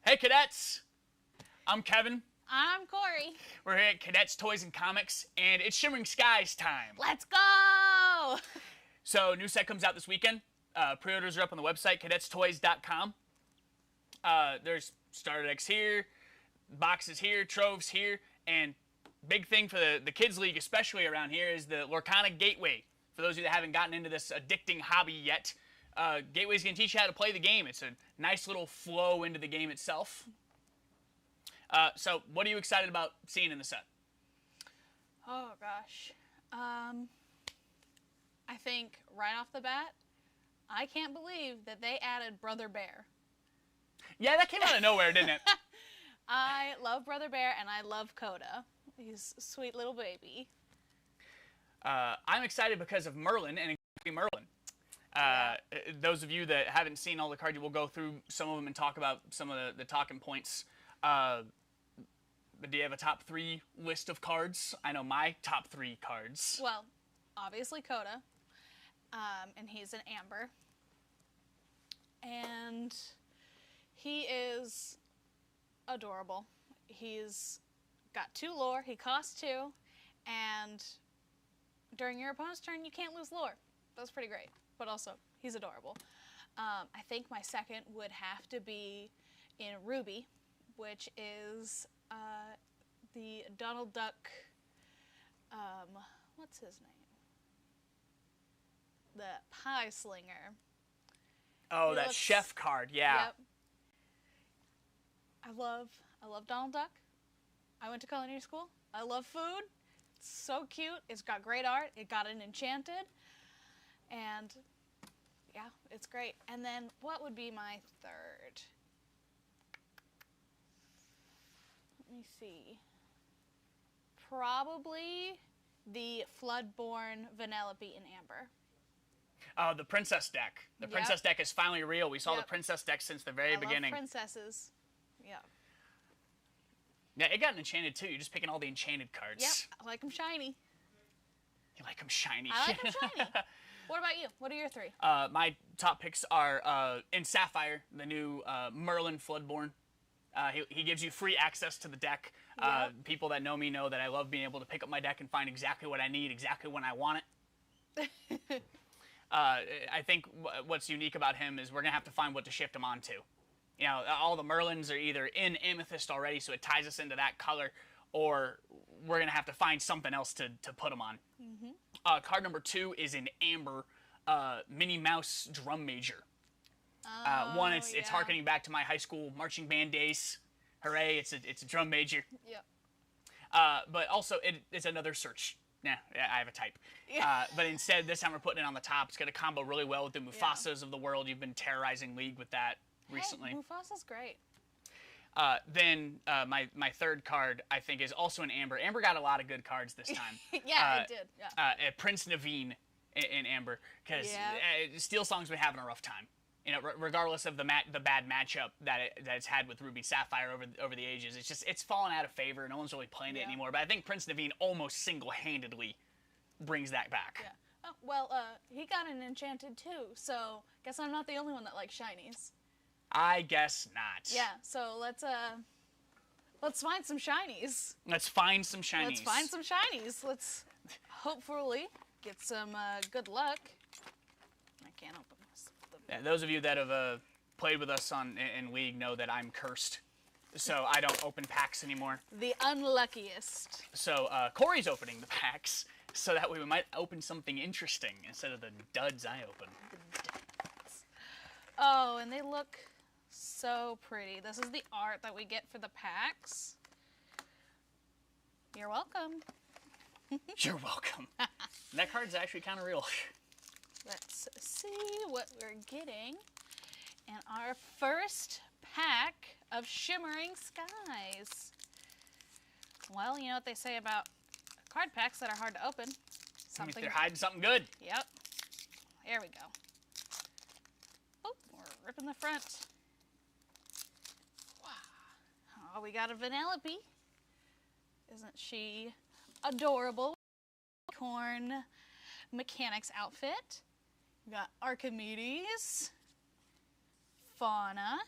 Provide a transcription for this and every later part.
Hey cadets! I'm Kevin. I'm Corri. We're here at Cadets Toys and Comics, and it's Shimmering Skies time. Let's go! So, new set comes out this weekend. Pre-orders are up on the website, cadetstoys.com. There's starter decks here, boxes here, troves here, and big thing for the Kids League, especially around here, is the Lorcana Gateway. For those of you that haven't gotten into this addicting hobby yet, Gateway's going to teach you how to play the game. It's a nice little flow into the game itself. So, what are you excited about seeing in the set? Oh, gosh. I think right off the bat, I can't believe that they added Brother Bear. Yeah, that came out of nowhere, didn't it? I love Brother Bear, and I love Coda. He's a sweet little baby. I'm excited because of Merlin and Merlin. Those of you that haven't seen all the cards, we'll go through some of them and talk about some of the talking points. But do you have a top 3 list of cards? I know my top 3 cards. Well, obviously Coda, and he's an Amber. And he is adorable. He's got 2 lore, he costs 2, and during your opponent's turn, you can't lose lore. That's pretty great, but also, he's adorable. I think my second would have to be in Ruby, which is the Donald Duck, what's his name? The Pie Slinger. Oh, that chef card, yeah. Yep. I love Donald Duck. I went to culinary school. I love food. It's so cute. It's got great art. It got an enchanted. And yeah, it's great. And then what would be my third? Let me see. Probably the Floodborn Vanellope in Amber. The Princess deck. The Princess deck is finally real. We saw the Princess deck since the very beginning. I love princesses. Yeah. Yeah, it got an enchanted too. You're just picking all the enchanted cards. Yep, I like them shiny. You like them shiny. I like them shiny. What about you? What are your 3? My top picks are in Sapphire, the new Merlin Floodborn. He gives you free access to the deck. People that know me know that I love being able to pick up my deck and find exactly what I need, exactly when I want it. I think what's unique about him is we're going to have to find what to shift him onto. You know, all the Merlins are either in Amethyst already, so it ties us into that color, or we're going to have to find something else to put him on. Mm-hmm. Card number 2 is in Amber, Minnie Mouse Drum Major. One, it's harkening back to my high school marching band days. Hooray, it's a drum major. Yep. But also, it's another search. Yeah, I have a type. But instead, this time we're putting it on the top. It's going to combo really well with the Mufasas of the world. You've been terrorizing League with that recently. Hey, Mufasa's great. Then my third card, I think, is also in Amber. Amber got a lot of good cards this time. Yeah, it did. Yeah. Prince Naveen in Amber, because Steel Song's been having a rough time. You know, regardless of the bad matchup that it's had with Ruby Sapphire over the ages, it's fallen out of favor. No one's really playing it anymore. But I think Prince Naveen almost single-handedly brings that back. Yeah. Oh, well, he got an enchanted too, so guess I'm not the only one that likes shinies. I guess not. Yeah. So let's find some shinies. Let's find some shinies. Let's find some shinies. Let's hopefully get some good luck. I can't open this. Yeah, those of you that have played with us in League know that I'm cursed, so I don't open packs anymore. The unluckiest. So Corri's opening the packs, so that way we might open something interesting instead of the duds I open. The duds. Oh, and they look so pretty. This is the art that we get for the packs. You're welcome. You're welcome. That card's actually kind of real. Let's see what we're getting in our first pack of Shimmering Skies. Well, you know what they say about card packs that are hard to open. Something. They're hiding something good. Yep. There we go. Oh, we're ripping the front. Wow. Oh, we got a Vanellope. Isn't she adorable? Corn mechanics outfit. We got Archimedes, Fauna,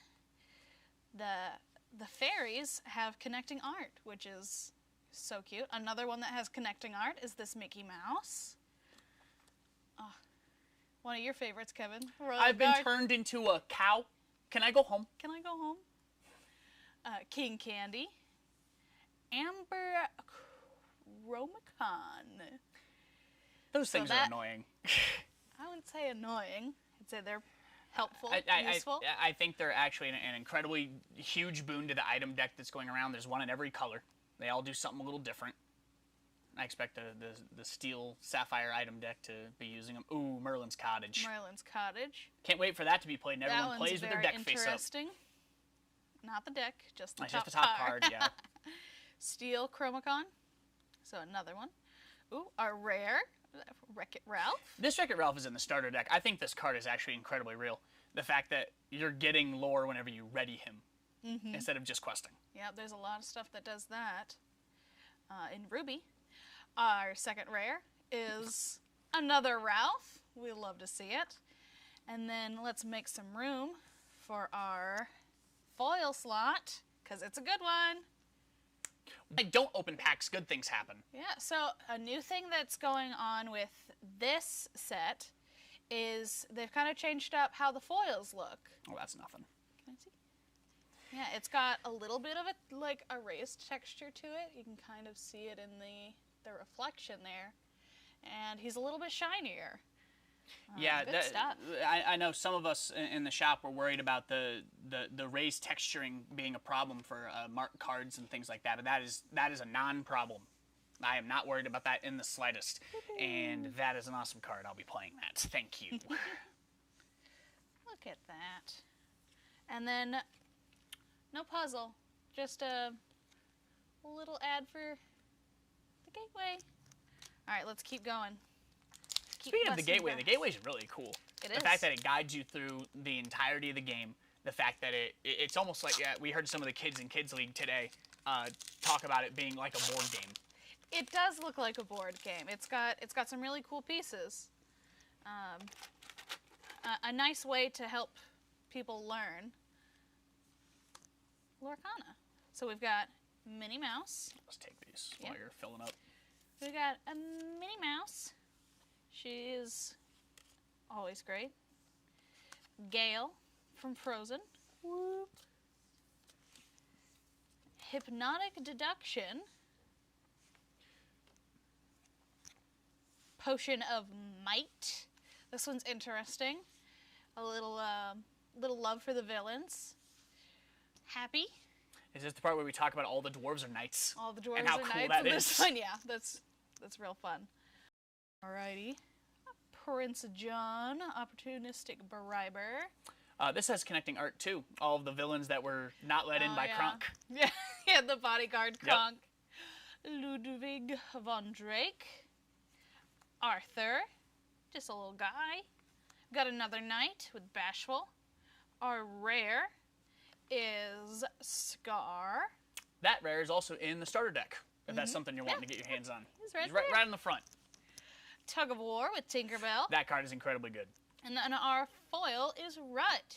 the the fairies have connecting art, which is so cute. Another one that has connecting art is this Mickey Mouse. Oh, one of your favorites, Kevin. I've been turned into a cow. Can I go home? Can I go home? King Candy. Amber Chromacon. Those things are annoying. I wouldn't say annoying. I'd say they're helpful, useful. I think they're actually an incredibly huge boon to the item deck that's going around. There's one in every color. They all do something a little different. I expect the steel sapphire item deck to be using them. Ooh, Merlin's Cottage. Merlin's Cottage. Can't wait for that to be played. And everyone plays with their deck face up. Interesting. Not the deck, just the top just the top card, yeah. Steel Chromacon. So another one. Ooh, our rare Wreck-It Ralph. This Wreck-It Ralph is in the starter deck. I think this card is actually incredibly real. The fact that you're getting lore whenever you ready him instead of just questing. Yeah, there's a lot of stuff that does that. In Ruby, our second rare is another Ralph. We love to see it. And then let's make some room for our foil slot, because it's a good one. I don't open packs, good things happen. Yeah, so a new thing that's going on with this set is they've kind of changed up how the foils look. Oh, that's nothing. Can I see? Yeah, it's got a little bit of a, like, a raised texture to it. You can kind of see it in the reflection there. And he's a little bit shinier. Yeah, good stuff. I know some of us in the shop were worried about the raised texturing being a problem for marked cards and things like that, but that is a non-problem. I am not worried about that in the slightest, and that is an awesome card. I'll be playing that. Thank you. Look at that. And then, no puzzle, just a little ad for the gateway. All right, let's keep going. Speaking of the gateway is really cool. It is. The fact that it guides you through the entirety of the game. The fact that it's almost like, we heard some of the kids in Kids League today talk about it being like a board game. It does look like a board game. It's got some really cool pieces. A nice way to help people learn Lorcana. So we've got Minnie Mouse. Let's take these while you're filling up. We've got a Minnie Mouse. She is always great. Gale from Frozen. Whoop. Hypnotic Deduction. Potion of Might. This one's interesting. A little love for the villains. Happy. Is this the part where we talk about all the dwarves are knights? All the dwarves and how are cool knights. that and is. This one, yeah, that's real fun. Alrighty. Prince John, Opportunistic Briber. This has connecting art too. All of the villains that were not let in by Kronk. Yeah, yeah, the bodyguard Kronk. Yep. Ludwig von Drake. Arthur, just a little guy. Got another knight with Bashful. Our rare is Scar. That rare is also in the starter deck, if that's something you're wanting to get your hands on. He's right, right in the front. Tug of War with Tinkerbell. That card is incredibly good. And then our foil is Rut.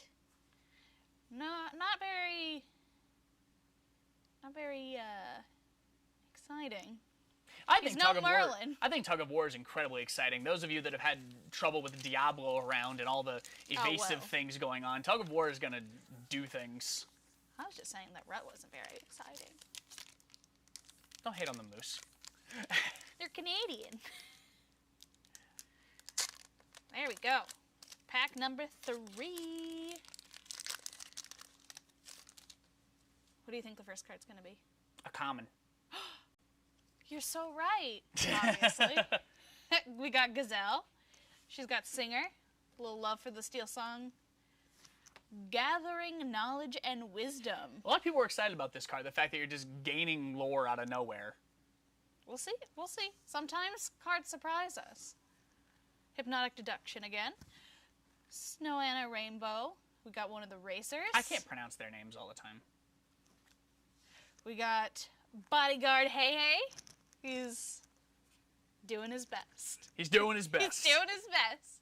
Not very exciting. I think Tug of War is incredibly exciting. Those of you that have had trouble with Diablo around and all the evasive things going on, Tug of War is going to do things. I was just saying that Rut wasn't very exciting. Don't hate on the moose. They're Canadian. There we go. Pack number 3. What do you think the first card's going to be? A common. You're so right, obviously. We got Gazelle. She's got Singer. A little love for the steel song. Gathering knowledge and wisdom. A lot of people were excited about this card. The fact that you're just gaining lore out of nowhere. We'll see. We'll see. Sometimes cards surprise us. Hypnotic Deduction again. Snow Anna Rainbow. We got one of the racers. I can't pronounce their names all the time. We got Bodyguard Hey Hey. He's doing his best. He's doing his best. He's doing his best.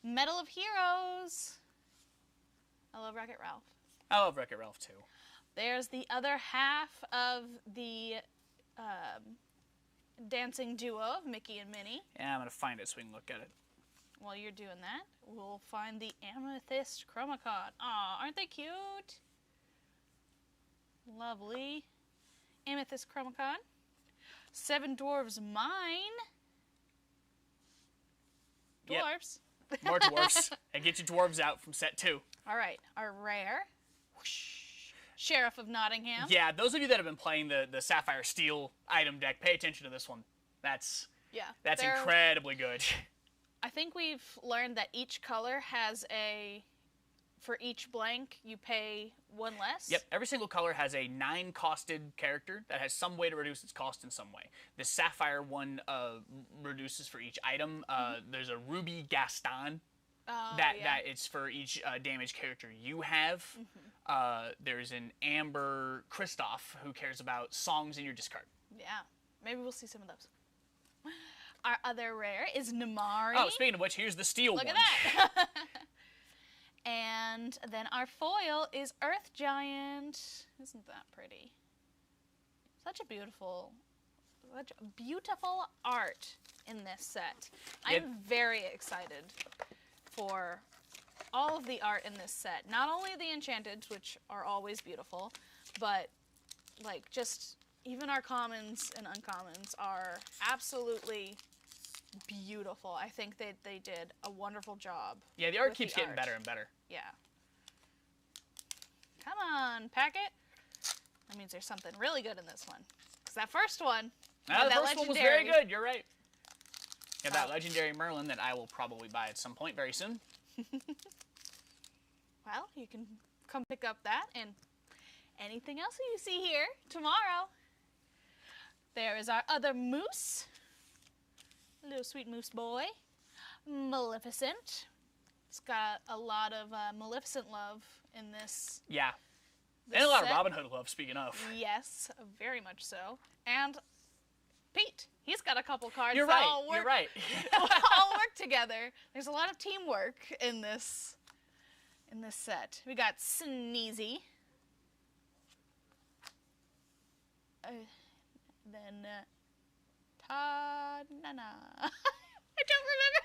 Medal of Heroes. I love Wreck-It Ralph. I love Wreck-It Ralph too. There's the other half of the dancing duo of Mickey and Minnie. Yeah, I'm going to find it so we can look at it. While you're doing that, we'll find the Amethyst Chromacon. Aw, aren't they cute? Lovely. Amethyst Chromacon. Seven Dwarves Mine. Dwarves. Yep. More dwarves. And get your dwarves out from set 2. All right, our rare. Whoosh. Sheriff of Nottingham. Yeah, those of you that have been playing the Sapphire Steel item deck, pay attention to this one. That's incredibly good. I think we've learned that each color has for each blank, you pay 1 less. Yep, every single color has a 9-costed character that has some way to reduce its cost in some way. The Sapphire one reduces for each item. There's a Ruby Gaston. That it's for each damaged character you have. There's an Amber Kristoff who cares about songs in your discard. Yeah, maybe we'll see some of those. Our other rare is Namari. Oh, speaking of which, here's the steel one. Look at that. And then our foil is Earth Giant. Isn't that pretty? Such beautiful art in this set. I'm very excited for all of the art in this set. Not only the enchanteds, which are always beautiful, but like just even our commons and uncommons are absolutely beautiful. I think they did a wonderful job. Yeah, the art keeps getting better and better. Yeah. Come on, packet. That means there's something really good in this one. Because that first one, the first one was very good. You're right. Yeah, that legendary Merlin that I will probably buy at some point very soon. Well, you can come pick up that and anything else that you see here tomorrow. There is our other moose. Little sweet moose boy. Maleficent. It's got a lot of Maleficent love in this. Yeah. And a lot of Robin Hood love, speaking of. Yes, very much so. And Pete, he's got a couple cards You're right. all work together. There's a lot of teamwork in this set. We got Sneezy. Then Ta-na-na. I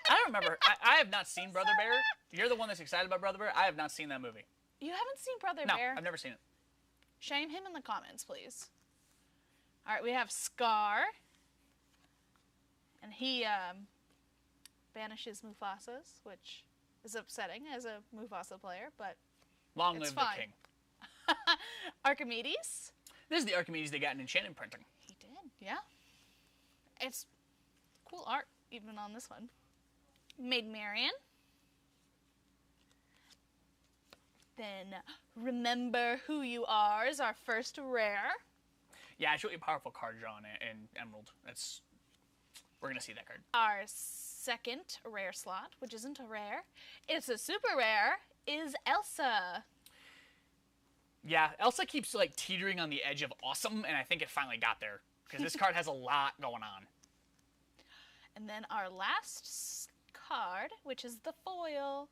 don't remember. I have not seen Brother Bear. You're the one that's excited about Brother Bear. I have not seen that movie. You haven't seen Brother No, Bear? I've never seen it. Shame him in the comments, please. All right, we have Scar. And he banishes Mufasa's, which is upsetting as a Mufasa player, but Long live the king. Archimedes. This is the Archimedes they got in enchanted printing. He did, yeah. It's cool art, even on this one. Maid Marian. Then Remember Who You Are is our first rare. Yeah, actually a powerful card draw in Emerald. We're going to see that card. Our second rare slot, which isn't a rare, it's a super rare, is Elsa. Yeah, Elsa keeps like teetering on the edge of awesome, and I think it finally got there. Because this card has a lot going on. And then our last card, which is the foil,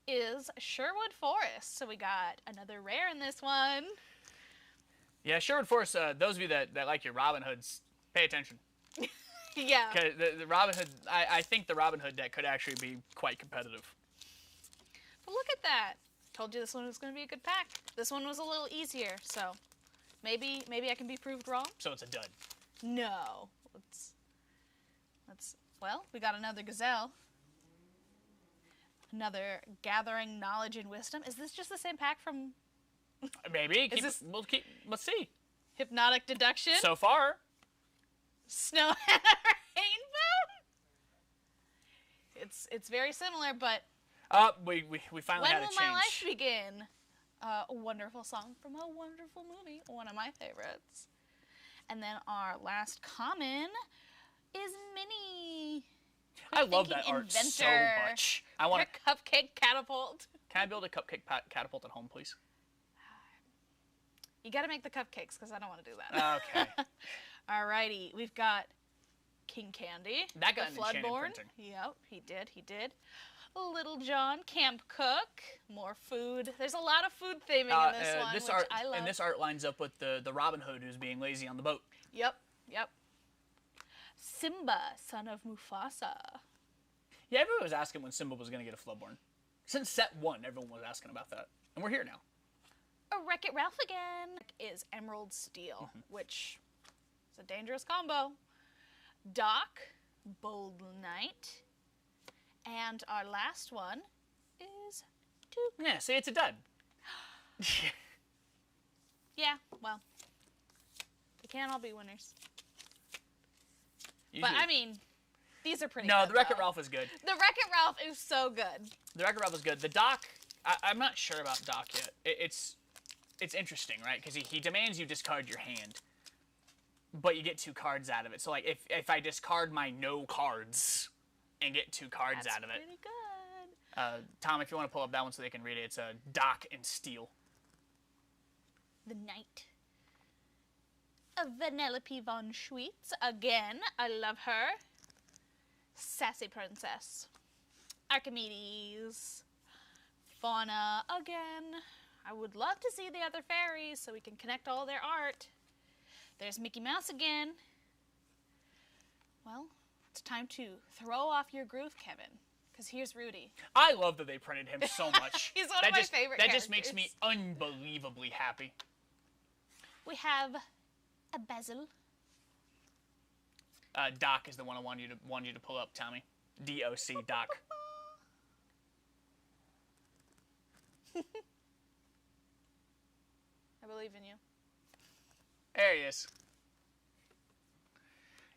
is Sherwood Forest. So we got another rare in this one. Yeah, Sherwood Forest, those of you that like your Robin Hoods, pay attention. Yeah. Because the Robin Hood, I think the Robin Hood deck could actually be quite competitive. But look at that. Told you this one was going to be a good pack. This one was a little easier, so maybe I can be proved wrong. So it's a dud. No. Well, we got another Gazelle. Another Gathering Knowledge and Wisdom. Is this just the same pack from... Maybe. Let's see. Hypnotic Deduction. So far. Snow and Rainbow. It's very similar, but... We finally had a change. When Will My Life Begin? A wonderful song from a wonderful movie. One of my favorites. And then our last common is Minnie. I love that art so much. I want a cupcake catapult. Can I build a cupcake catapult at home, please? You got to make the cupcakes because I don't want to do that. Okay. Alrighty, we've got King Candy. That got the an enchanted Floodborn. printing. Yep, he did. Little John, camp cook, more food. There's a lot of food theming in this one, which I love. And this art lines up with the Robin Hood who's being lazy on the boat. Yep. Simba, son of Mufasa. Yeah, everyone was asking when Simba was going to get a Floodborn. Since set 1, everyone was asking about that. And we're here now. A Wreck-It Ralph again is Emerald Steel, which is a dangerous combo. Doc, Bold Knight. And our last one is Duke. Yeah, see, it's a dud. Yeah, well, they can't all be winners. Usually. But, I mean, these are pretty No, good, the Wreck-It though. Ralph is good. The Wreck-It Ralph is so good. The Wreck-It Ralph is good. The Doc, I'm not sure about Doc yet. It's interesting, right? Because he demands you discard your hand, but you get 2 cards out of it. So, like, if I discard my no cards and get 2 cards out of it. That's pretty good. Tom, if you want to pull up that one so they can read it, it's a Doc and Steel. The Knight. A Vanellope von Schweetz. Again, I love her. Sassy Princess. Archimedes. Fauna. Again. I would love to see the other fairies so we can connect all their art. There's Mickey Mouse again. Well, it's time to throw off your groove, Kevin. Because here's Rudy. I love that they printed him so much. He's one of my favorite That characters. just makes me unbelievably happy. We have a Basil. Doc is the one I want you to pull up, Tommy. D-O-C, Doc. I believe in you. There he is.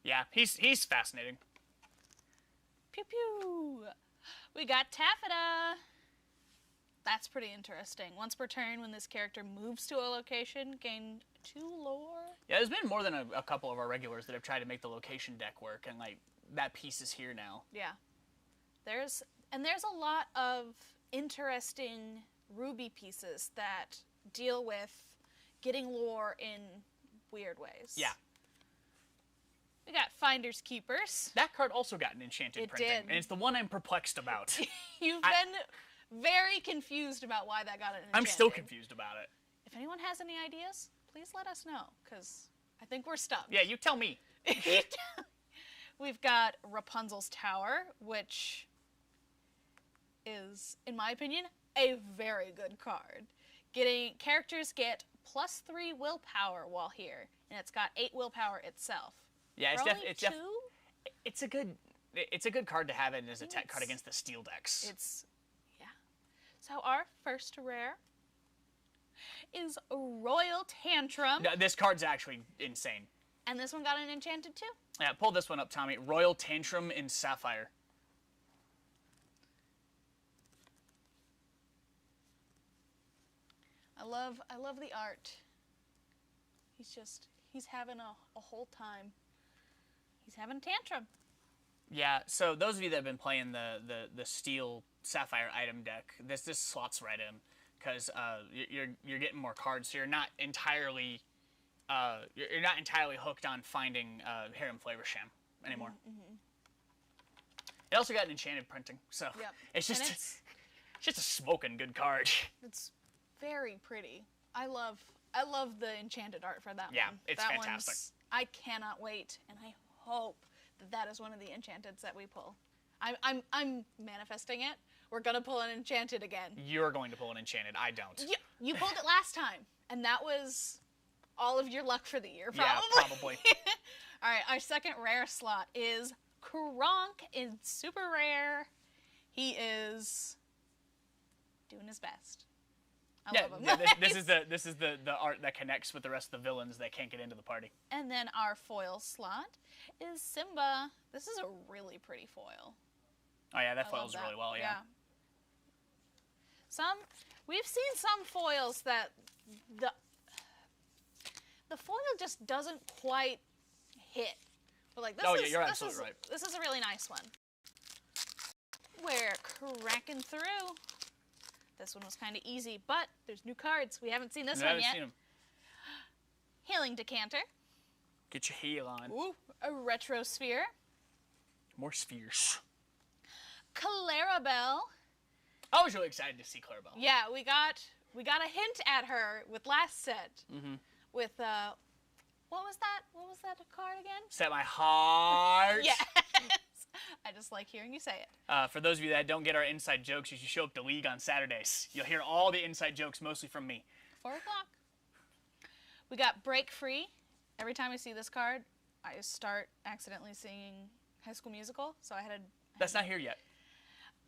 Yeah, he's fascinating. Pew pew. We got Taffeta. That's pretty interesting. Once per turn, when this character moves to a location, gain 2 lore. Yeah, there's been more than a couple of our regulars that have tried to make the location deck work, and like that piece is here now. Yeah. There's a lot of interesting Ruby pieces that deal with getting lore in weird ways. Yeah. We got Finders Keepers. That card also got an enchanted printing, did. and it's the one I'm perplexed about. You've been very confused about why that got an enchanted. I'm still confused about it. If anyone has any ideas, please let us know, because I think we're stuck. Yeah, you tell me. We've got Rapunzel's Tower, which is, in my opinion, a very good card. Characters get +3 willpower while here, and it's got 8 willpower itself. Yeah, it's a good card to have it as a tech card against the steel decks. Yeah. So our first rare is Royal Tantrum. No, this card's actually insane. And this one got an enchanted too. Yeah, pull this one up, Tommy. Royal Tantrum in Sapphire. I love the art. He's having a whole time. He's having a tantrum. Yeah, so those of you that have been playing the Steel Sapphire item deck, this slots right in, because you're getting more cards, so you're not entirely hooked on finding Harem Flavorsham anymore. Mm-hmm. It also got an enchanted printing, so it's just a smoking good card. It's very pretty. I love the enchanted art for that one. Yeah, it's fantastic. I cannot wait, and I hope that is one of the enchanteds that we pull. I'm manifesting it. We're gonna pull an enchanted again. You're going to pull an enchanted. I don't. You pulled it last time, and that was all of your luck for the year, probably. Yeah, probably. All right, our second rare slot is Kronk in super rare. He is doing his best. I love him. Yeah, this is the art that connects with the rest of the villains that can't get into the party. And then our foil slot is Simba. This is a really pretty foil. Oh yeah, that foils really well. Yeah. We've seen some foils that the foil just doesn't quite hit. But like this you're absolutely right. This is a really nice one. We're cracking through. This one was kind of easy, but there's new cards. We haven't seen this one yet. Seen 'em. Healing Decanter. Get your heal on. Ooh, a Retro Sphere. More spheres. Clarabelle. I was really excited to see Clarabelle. Yeah, we got a hint at her with last set. Mm-hmm. With what was that? What was that card again? Set my heart. Yes. I just like hearing you say it. For those of you that don't get our inside jokes, you should show up to League on Saturdays. You'll hear all the inside jokes, mostly from me. 4 o'clock. We got Break Free. Every time I see this card, I start accidentally singing High School Musical. So I had a... That's not here yet.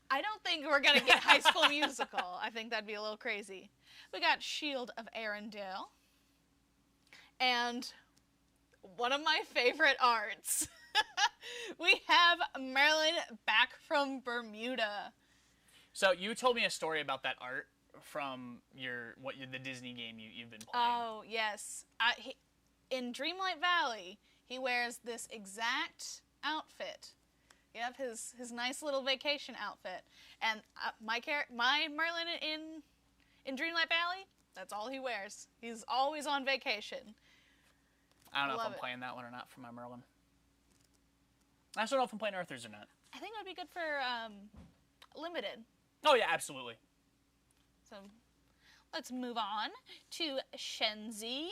I don't think we're going to get High School Musical. I think that'd be a little crazy. We got Shield of Arendelle. And one of my favorite arts. We have Merlin back from Bermuda. So you told me a story about that art from the Disney game you've been playing. Oh, yes. In Dreamlight Valley, he wears this exact outfit. Yep, his nice little vacation outfit. And my Merlin in Dreamlight Valley, that's all he wears. He's always on vacation. I don't know if I'm playing that one or not for my Merlin. I also don't know if I'm playing Arthur's or not. I think it would be good for Limited. Oh, yeah, absolutely. So let's move on to Shenzi.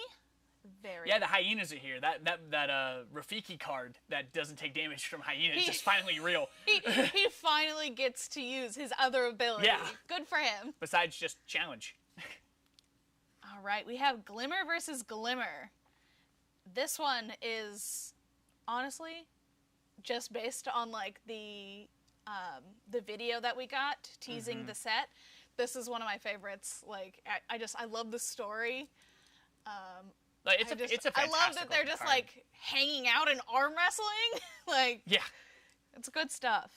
Yeah, the hyenas are here. That Rafiki card that doesn't take damage from hyenas is finally real. He finally gets to use his other ability. Yeah. Good for him. Besides just challenge. All right, we have Glimmer versus Glimmer. This one is honestly just based on like the video that we got teasing the set. This is one of my favorites. Like I love the story. Like, it's a fantastic I love that they're just card. like hanging out and arm wrestling. Like, yeah, it's good stuff.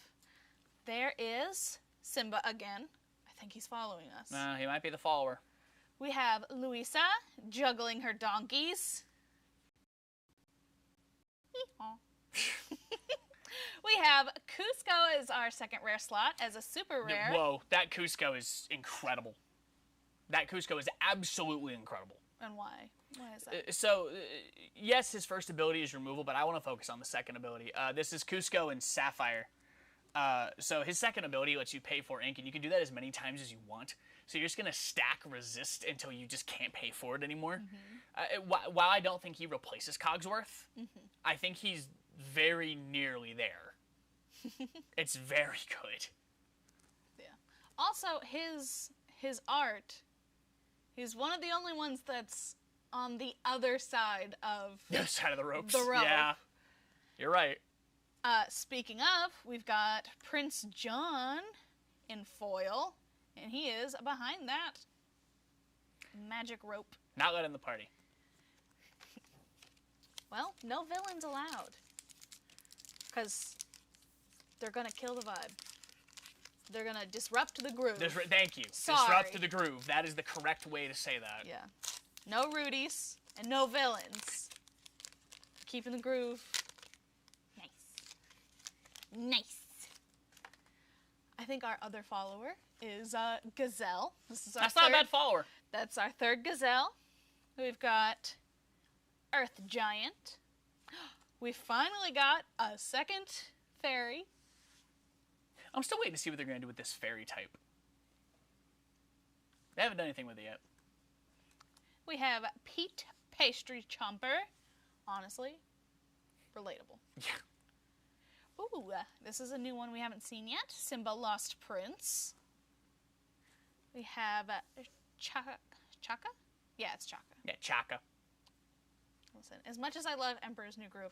There is Simba again. I think he's following us. He might be the follower. We have Louisa juggling her donkeys. We have Cusco as our second rare slot as a super rare. Whoa, that Cusco is incredible. That Cusco is absolutely incredible. And why? Why is that? So, yes, his first ability is removal, but I want to focus on the second ability. This is Cusco and Sapphire. So his second ability lets you pay 4 ink, and you can do that as many times as you want. So you're just going to stack resist until you just can't pay for it anymore. While I don't think he replaces Cogsworth, I think he's very nearly there. It's very good. Yeah. Also, his art, he's one of the only ones that's on the other side of the other side of the ropes. The rope. Yeah, you're right. Speaking of, we've got Prince John in foil, and he is behind that magic rope. Not letting the party. Well, no villains allowed, because they're gonna kill the vibe. They're gonna disrupt the groove. Thank you. Sorry. Disrupt the groove. That is the correct way to say that. Yeah. No Rudies and no villains. Keeping the groove. Nice. I think our other follower is Gazelle. That's not a bad follower. That's our third Gazelle. We've got Earth Giant. We finally got a second fairy. I'm still waiting to see what they're going to do with this fairy type. They haven't done anything with it yet. We have Pete Pastry Chomper. Honestly, relatable. Yeah. Ooh, this is a new one we haven't seen yet. Simba Lost Prince. We have Chaka? Yeah, it's Chaka. Yeah, Chaka. Listen, as much as I love Emperor's New Groove.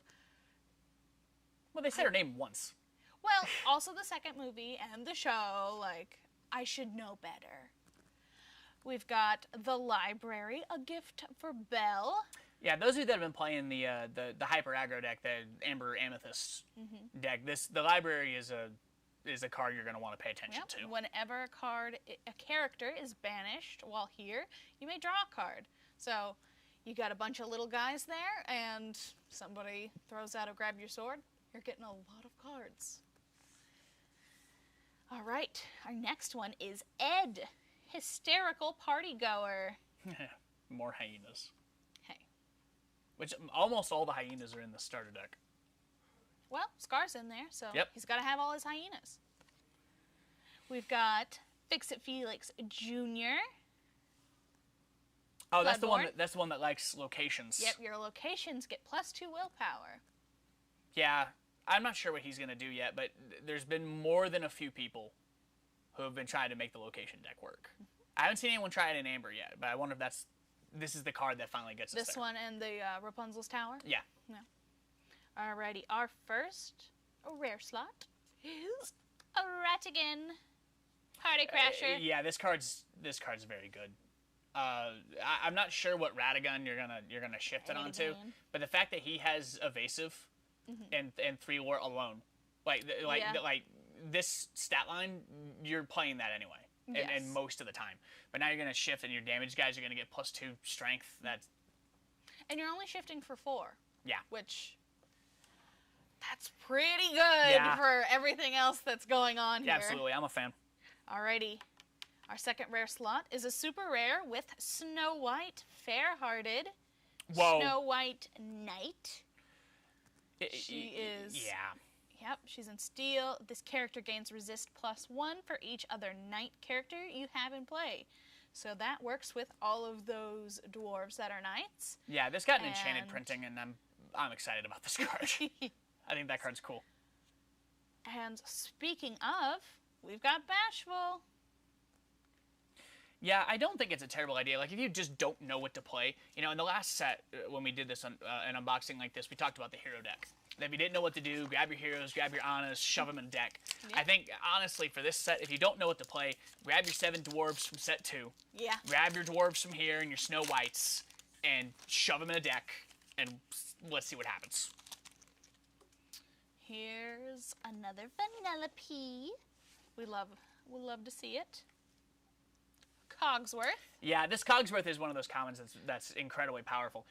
Well, they said her name once. Well, also the second movie and the show, like, I should know better. We've got The Library, a gift for Belle. Yeah, those of you that have been playing the Hyper Aggro deck, the Amber Amethyst deck, the Library is a card you're going to want to pay attention to. Whenever a character is banished while here, you may draw a card. So you got a bunch of little guys there, and somebody throws out a grab your sword, you're getting a lot of cards. All right, our next one is Ed, Hysterical Party Goer. More hyenas. Hey. Which almost all the hyenas are in the starter deck. Well, Scar's in there, so Yep. he's got to have all his hyenas. We've got Fix-It Felix Jr. Oh, that's the one. Bloodborne. That's the one that likes locations. Yep, your locations get +2 willpower. Yeah, I'm not sure what he's gonna do yet, but there's been more than a few people who have been trying to make the location deck work. I haven't seen anyone try it in Amber yet, but I wonder if this is the card that finally gets us there. This one and the Rapunzel's Tower? Yeah. No. Alrighty, our first rare slot is a Ratigan Party Crasher. Yeah, this card's very good. I'm not sure what Ratigan you're gonna shift it onto, but the fact that he has evasive and 3 war alone, like this stat line, you're playing that anyway. Yes. And most of the time. But now you're going to shift and your damage guys are going to get +2 strength. And you're only shifting for 4. Yeah. Which, that's pretty good for everything else that's going on here. Absolutely. I'm a fan. Alrighty. Our second rare slot is a super rare with Snow White Fair-Hearted. Whoa. Snow White Knight. She is... Yeah. Yep, she's in steel. This character gains resist +1 for each other knight character you have in play. So that works with all of those dwarves that are knights. Yeah, this got an enchanted printing, and I'm excited about this card. I think that card's cool. And speaking of, we've got Bashful. Yeah, I don't think it's a terrible idea. Like, if you just don't know what to play, you know, in the last set, when we did this an unboxing like this, we talked about the hero deck. That if you didn't know what to do, grab your heroes, grab your Annas, shove them in a deck. Yep. I think, honestly, for this set, if you don't know what to play, grab your 7 dwarves from set 2. Yeah. Grab your dwarves from here and your Snow Whites, and shove them in a deck, and let's see what happens. Here's another Vanellope. We love to see it. Cogsworth. Yeah, this Cogsworth is one of those commons that's incredibly powerful.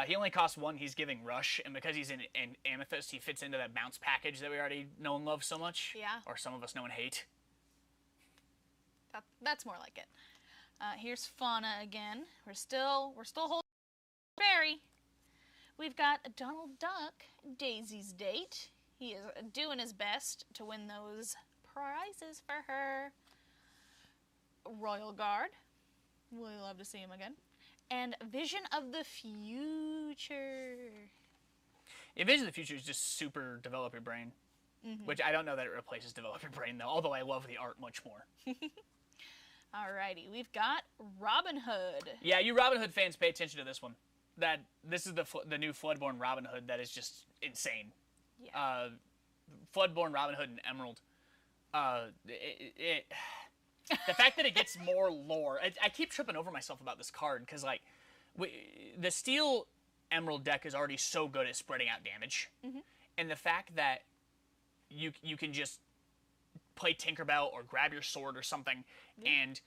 He only costs 1, he's giving Rush, and because he's in Amethyst, he fits into that bounce package that we already know and love so much. Yeah. Or some of us know and hate. That's more like it. Here's Fauna again. We're still holding Barry. We've got Donald Duck, Daisy's date. He is doing his best to win those prizes for her. Royal Guard. Really love to see him again. And Vision of the Future. Yeah, Vision of the Future is just super develop your brain. Which I don't know that it replaces develop your brain, though, although I love the art much more. Alrighty, we've got Robin Hood. Yeah, you Robin Hood fans, pay attention to this one. This is the new Floodborn Robin Hood that is just insane. Yeah. Floodborn Robin Hood and Emerald. The fact that it gets more lore, I keep tripping over myself about this card because like the Steel Emerald deck is already so good at spreading out damage, and the fact that you can just play Tinkerbell or grab your sword or something and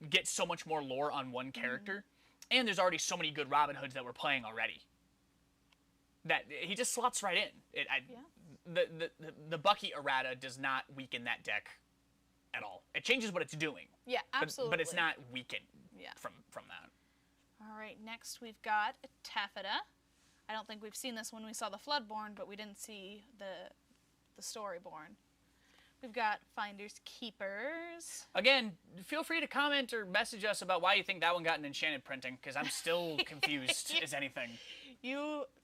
get so much more lore on one character, and there's already so many good Robin Hoods that we're playing already that he just slots right in. The Bucky errata does not weaken that deck at all. It changes what it's doing. Yeah, absolutely. But it's not weakened from that. All right, next we've got Taffeta. I don't think we've seen this when we saw the Floodborn, but we didn't see the Storyborn. We've got Finders Keepers. Again, feel free to comment or message us about why you think that one got an enchanted printing, because I'm still confused as anything.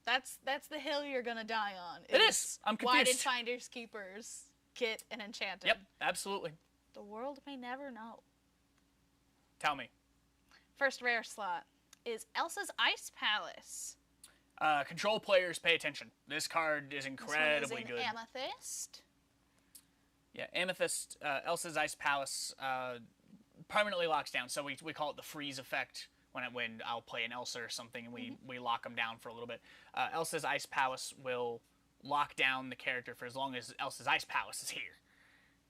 That's the hill you're gonna die on. It is. I'm confused. Why did Finders Keepers get an enchanted? Yep, absolutely. The world may never know. Tell me. First rare slot is Elsa's Ice Palace. Control players, pay attention. This card is incredibly good. Amethyst. Yeah, Amethyst, Elsa's Ice Palace permanently locks down. So we call it the freeze effect when I'll play an Elsa or something and we lock them down for a little bit. Elsa's Ice Palace will lock down the character for as long as Elsa's Ice Palace is here.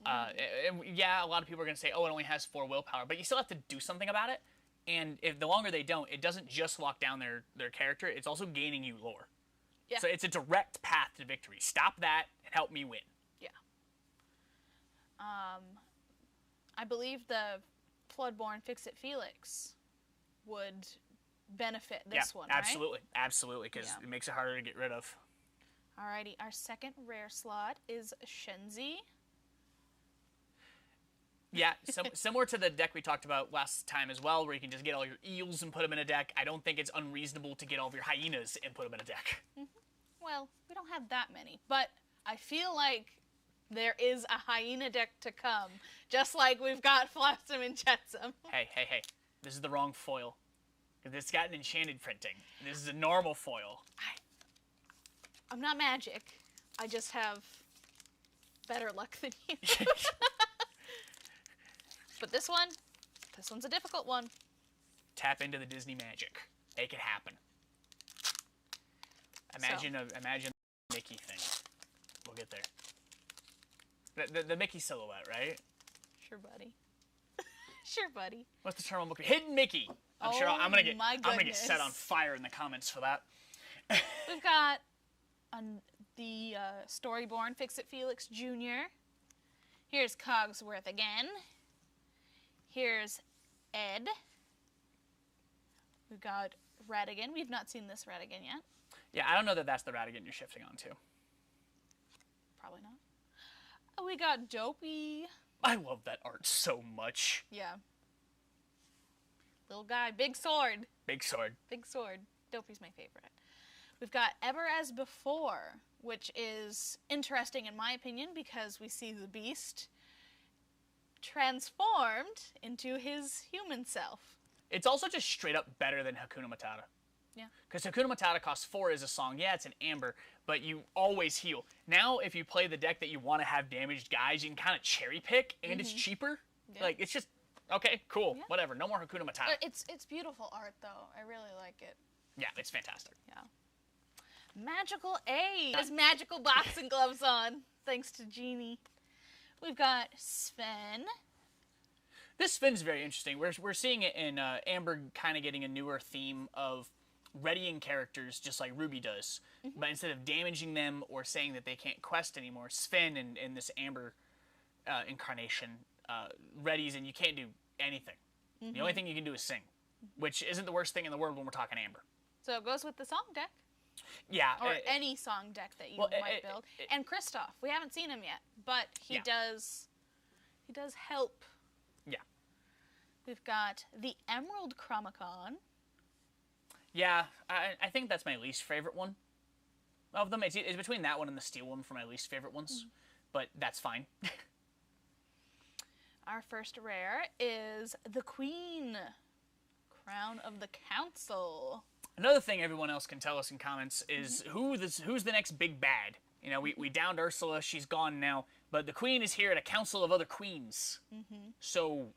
And yeah, a lot of people are going to say, oh, it only has 4 willpower, but you still have to do something about it. And if the longer they don't, it doesn't just lock down their character, it's also gaining you lore. Yeah. So it's a direct path to victory. Stop that and help me win. Yeah. I believe the Floodborn Fix-It Felix would benefit this one, right? Absolutely, because it makes it harder to get rid of. Alrighty, our second rare slot is Shenzi. Yeah, similar to the deck we talked about last time as well, where you can just get all your eels and put them in a deck. I don't think it's unreasonable to get all of your hyenas and put them in a deck. Well, we don't have that many, but I feel like there is a hyena deck to come, just like we've got Flotsam and Jetsam. Hey. This is the wrong foil. It's got an enchanted printing. This is a normal foil. I'm not magic. I just have better luck than you. But this one's a difficult one. Tap into the Disney magic. Make it happen. Imagine the Mickey thing. We'll get there. The Mickey silhouette, right? Sure, buddy. Sure, buddy. What's the term I'm looking for? Hidden Mickey. I'm sure I'm gonna get set on fire in the comments for that. We've got the Storyborn Fix-It Felix Jr. Here's Cogsworth again. Here's Ed. We've got Radigan. We've not seen this Radigan yet. Yeah, I don't know that that's the Radigan you're shifting on to. Probably not. Oh, we got Dopey. I love that art so much. Yeah. Little guy, big sword. Big sword. Big sword. Dopey's my favorite. We've got Ever As Before, which is interesting in my opinion because we see the Beast transformed into his human self. It's also just straight up better than Hakuna Matata. Yeah. Because Hakuna Matata costs 4 as a song. Yeah, it's an amber, but you always heal. Now, if you play the deck that you want to have damaged guys, you can kind of cherry pick, and it's cheaper. Yeah. Like, it's just, okay, cool, whatever. No more Hakuna Matata. It's beautiful art, though. I really like it. Yeah, it's fantastic. Yeah. Magical A has magical boxing gloves on, thanks to Jeannie. We've got Sven. This Sven's very interesting. We're seeing it in Amber kind of getting a newer theme of readying characters just like Ruby does. But instead of damaging them or saying that they can't quest anymore, Sven in this Amber incarnation readies and you can't do anything. The only thing you can do is sing, which isn't the worst thing in the world when we're talking Amber. So it goes with the song deck. Yeah. Or any song deck that you might build. And Kristoff, we haven't seen him yet, but he does help. Yeah. We've got the Emerald Chromicon. Yeah, I think that's my least favorite one of them. It's between that one and the Steel one for my least favorite ones, but that's fine. Our first rare is the Queen, Crown of the Council. Another thing everyone else can tell us in comments is who's the next big bad. You know, we downed Ursula, she's gone now, but the Queen is here at a council of other queens. So,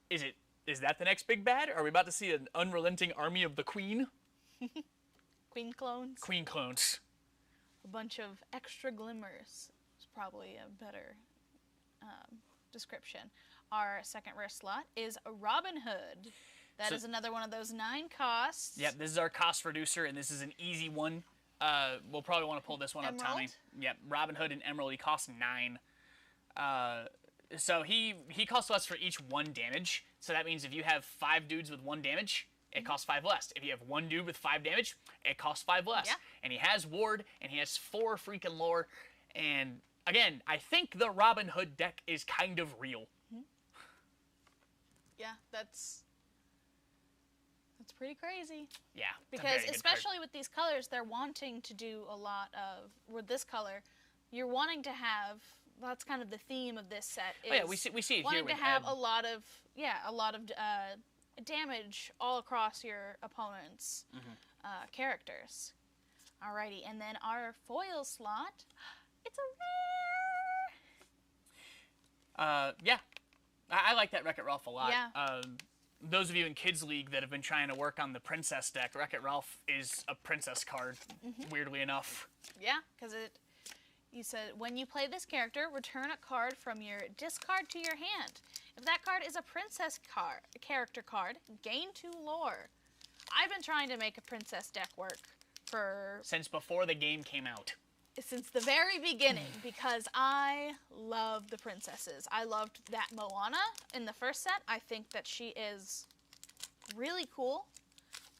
is that the next big bad? Are we about to see an unrelenting army of the Queen? Queen clones? Queen clones. A bunch of extra glimmers is probably a better description. Our second rare slot is a Robin Hood. That is another one of those 9 costs. Yep, this is our cost reducer, and this is an easy one. We'll probably want to pull this one up, Tommy. Yep, Robin Hood and Emerald, he costs 9. So he costs less for each 1 damage. So that means if you have 5 dudes with 1 damage, it costs 5 less. If you have 1 dude with 5 damage, it costs 5 less. Yeah. And he has Ward, and he has 4 freaking lore. And again, I think the Robin Hood deck is kind of real. Yeah, that's pretty crazy. Yeah. Because especially with these colors, they're wanting to do a lot of, with this color, you're wanting to have, that's kind of the theme of this set. Is we see it wanting here. to have a lot of damage all across your opponent's characters. Alrighty, and then our foil slot, it's a rare. Yeah. I like that Wreck-It Ralph a lot. Yeah. Those of you in Kids League that have been trying to work on the Princess deck, Wreck-It Ralph is a Princess card, weirdly enough. Yeah, because you said, when you play this character, return a card from your discard to your hand. If that card is a Princess character card, gain 2 lore. I've been trying to make a Princess deck work since before the game came out. Since the very beginning, because I love the princesses. I loved that Moana in the first set. I think that she is really cool,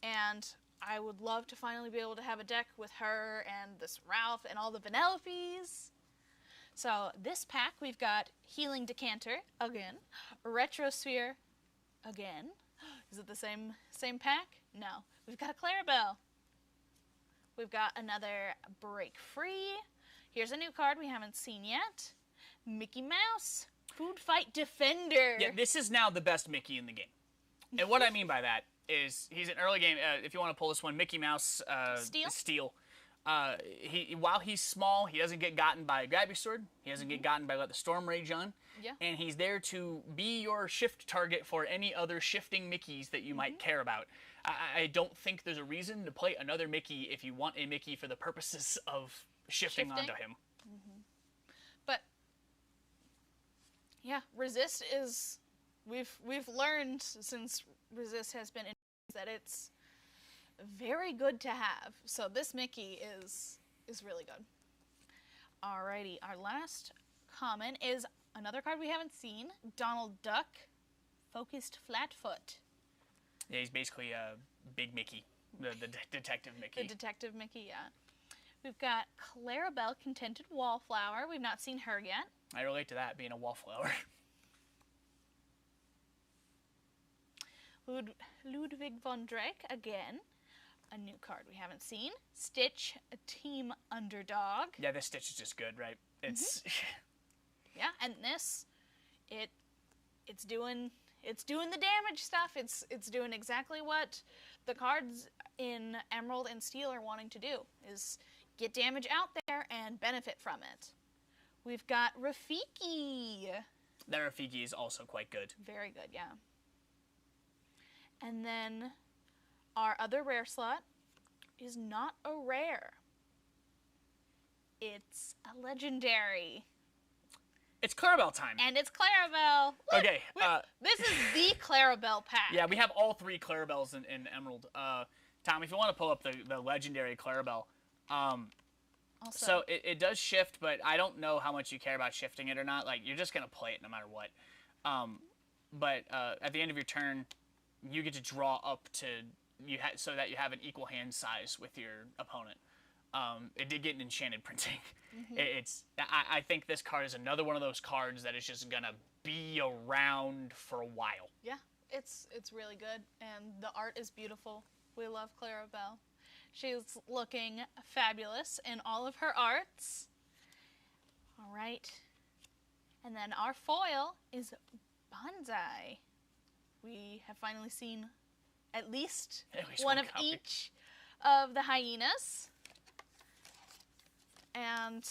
and I would love to finally be able to have a deck with her and this Ralph and all the Vanellope's. So this pack, we've got Healing Decanter, again. Retrosphere, again. Is it the same pack? No. We've got a Clarabelle. We've got another Break Free. Here's a new card we haven't seen yet. Mickey Mouse, Food Fight Defender. Yeah, this is now the best Mickey in the game. And what I mean by that is he's an early game. If you want to pull this one, Mickey Mouse Steel. While he's small, he doesn't get gotten by a grabby sword. He doesn't get gotten by Let the Storm Rage on. Yeah. And he's there to be your shift target for any other shifting Mickeys that you might care about. I don't think there's a reason to play another Mickey if you want a Mickey for the purposes of shifting onto him. But yeah, Resist is we've learned since Resist has been in that it's very good to have. So this Mickey is really good. Alrighty, our last common is another card we haven't seen, Donald Duck, Focused Flatfoot. Yeah, he's basically a big Mickey, the detective Mickey. The detective Mickey, yeah. We've got Clarabelle, Contented Wallflower. We've not seen her yet. I relate to that, being a wallflower. Ludwig von Drake, again. A new card we haven't seen. Stitch, a Team Underdog. Yeah, this Stitch is just good, right? It's... Yeah, and this, it's doing the damage stuff. It's doing exactly what the cards in Emerald and Steel are wanting to do, is get damage out there and benefit from it. We've got Rafiki. That Rafiki is also quite good. Very good, yeah. And then our other rare slot is not a rare. It's a legendary. It's Clarabelle time. And it's Clarabelle. Look, okay. This is the Clarabelle pack. Yeah, we have all three Clarabelles in Emerald. Tom, if you want to pull up the legendary Clarabelle. So it does shift, but I don't know how much you care about shifting it or not. Like, you're just going to play it no matter what. But at the end of your turn, you get to draw up to so that you have an equal hand size with your opponent. It did get an enchanted printing. I think this card is another one of those cards that is just gonna be around for a while. Yeah, it's really good, and the art is beautiful. We love Clarabelle. She's looking fabulous in all of her arts. All right, and then our foil is Bonsai. We have finally seen at least one of copy. each of the hyenas. And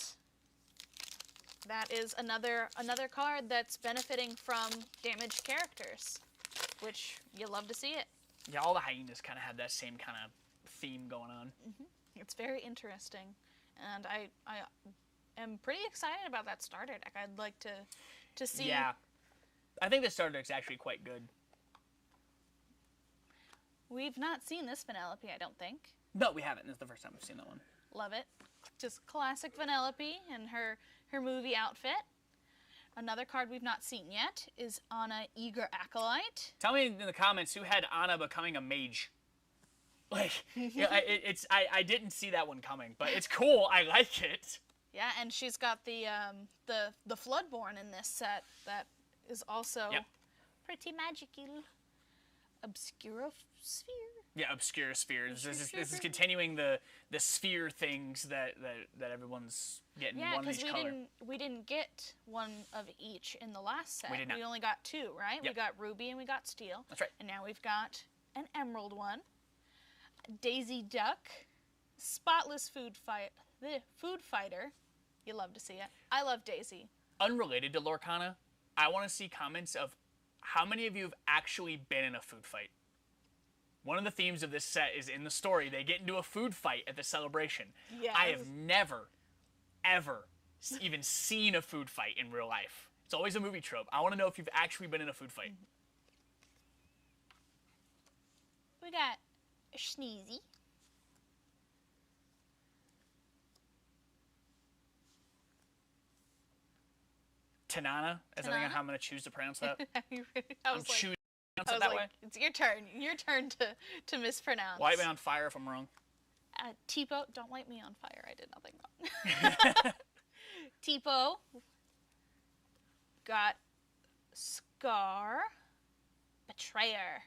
that is another card that's benefiting from damaged characters, which you love to see it. Yeah, all the hyenas kind of have that same kind of theme going on. It's very interesting, and I am pretty excited about that starter deck. I'd like to see. Yeah, I think the starter deck's actually quite good. We've not seen this Vanellope, I don't think. No, we haven't. This is the first time we've seen that one. Love it. Just classic Vanellope and her movie outfit. Another card we've not seen yet is Anna, Eager Acolyte. Tell me in the comments who had Anna becoming a mage. Like, I didn't see that one coming, but it's cool. I like it. Yeah, and she's got the Floodborn in this set that is also pretty magical. Obscura Sphere. Yeah, Obscura Sphere. This is continuing the sphere things that everyone's getting one of each color. Yeah, we didn't get one of each in the last set. We did not. We only got two, right? Yep. We got Ruby and we got Steel. That's right. And now we've got an Emerald one. Daisy Duck. Spotless Food Fighter. You love to see it. I love Daisy. Unrelated to Lorcana, I want to see comments of how many of you have actually been in a food fight. One of the themes of this set is in the story, they get into a food fight at the celebration. Yes. I have never, ever even seen a food fight in real life. It's always a movie trope. I want to know if you've actually been in a food fight. We got Sneezy. Tanana, as I think how I'm going to choose to pronounce that. I'm choosing to pronounce it that way. It's your turn. Your turn to mispronounce. Light me on fire if I'm wrong. Tipo, don't light me on fire. I did nothing wrong. Tipo. Got Scar. Betrayer.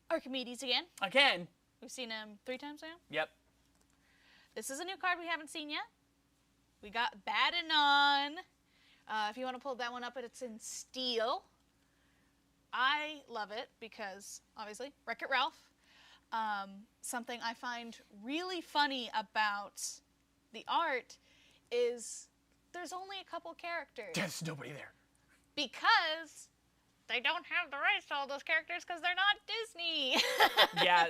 Archimedes again. Again. We've seen him 3 times now. Yep. This is a new card we haven't seen yet. We got Badanon. If you want to pull that one up, it's in steel. I love it because, obviously, Wreck-It Ralph. Something I find really funny about the art is there's only a couple characters. There's nobody there. Because they don't have the rights to all those characters because they're not Disney. Yeah,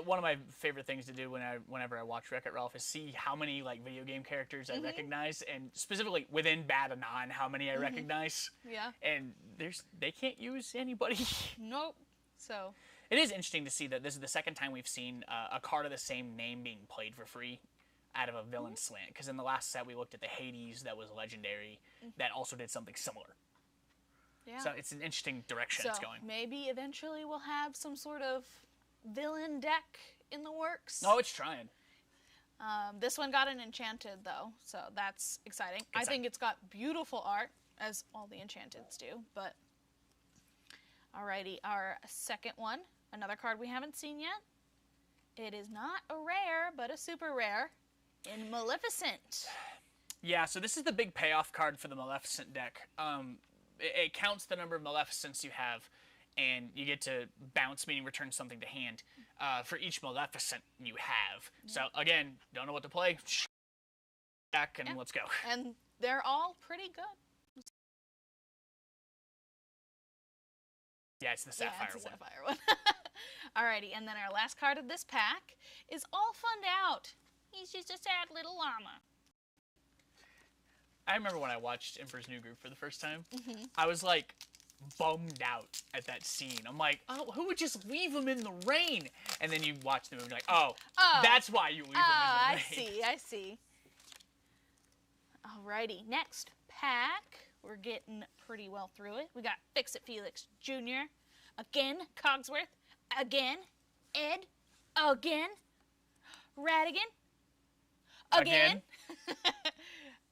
one of my favorite things to do whenever I watch Wreck-It Ralph is see how many like video game characters I recognize, and specifically within Badanon, how many I recognize. Yeah. And they can't use anybody. Nope. So. It is interesting to see that this is the second time we've seen a card of the same name being played for free out of a villain slant. Because in the last set we looked at the Hades that was legendary that also did something similar. Yeah. So it's an interesting direction it's going. Maybe eventually we'll have some sort of villain deck in the works. Oh, it's trying. This one got an enchanted though, so that's exciting. I think it's got beautiful art, as all the enchanteds do. But alrighty, our second one, another card we haven't seen yet. It is not a rare, but a super rare in Maleficent. Yeah, so this is the big payoff card for the Maleficent deck. It counts the number of Maleficents you have, and you get to bounce, meaning return something to hand, for each Maleficent you have. So, again, don't know what to play, back and let's go. And they're all pretty good. Yeah, it's the Sapphire one. Yeah, it's the Sapphire one. Alrighty, and then our last card of this pack is All Funned Out. He's just a sad little llama. I remember when I watched Emperor's New Groove for the first time, I was like bummed out at that scene. I'm like, oh, who would just leave him in the rain? And then you watch the movie like, oh, that's why you leave him in the rain. I see. Alrighty, next pack. We're getting pretty well through it. We got Fix-It Felix Jr. Again, Cogsworth. Again, Ed. Again, Radigan. Again.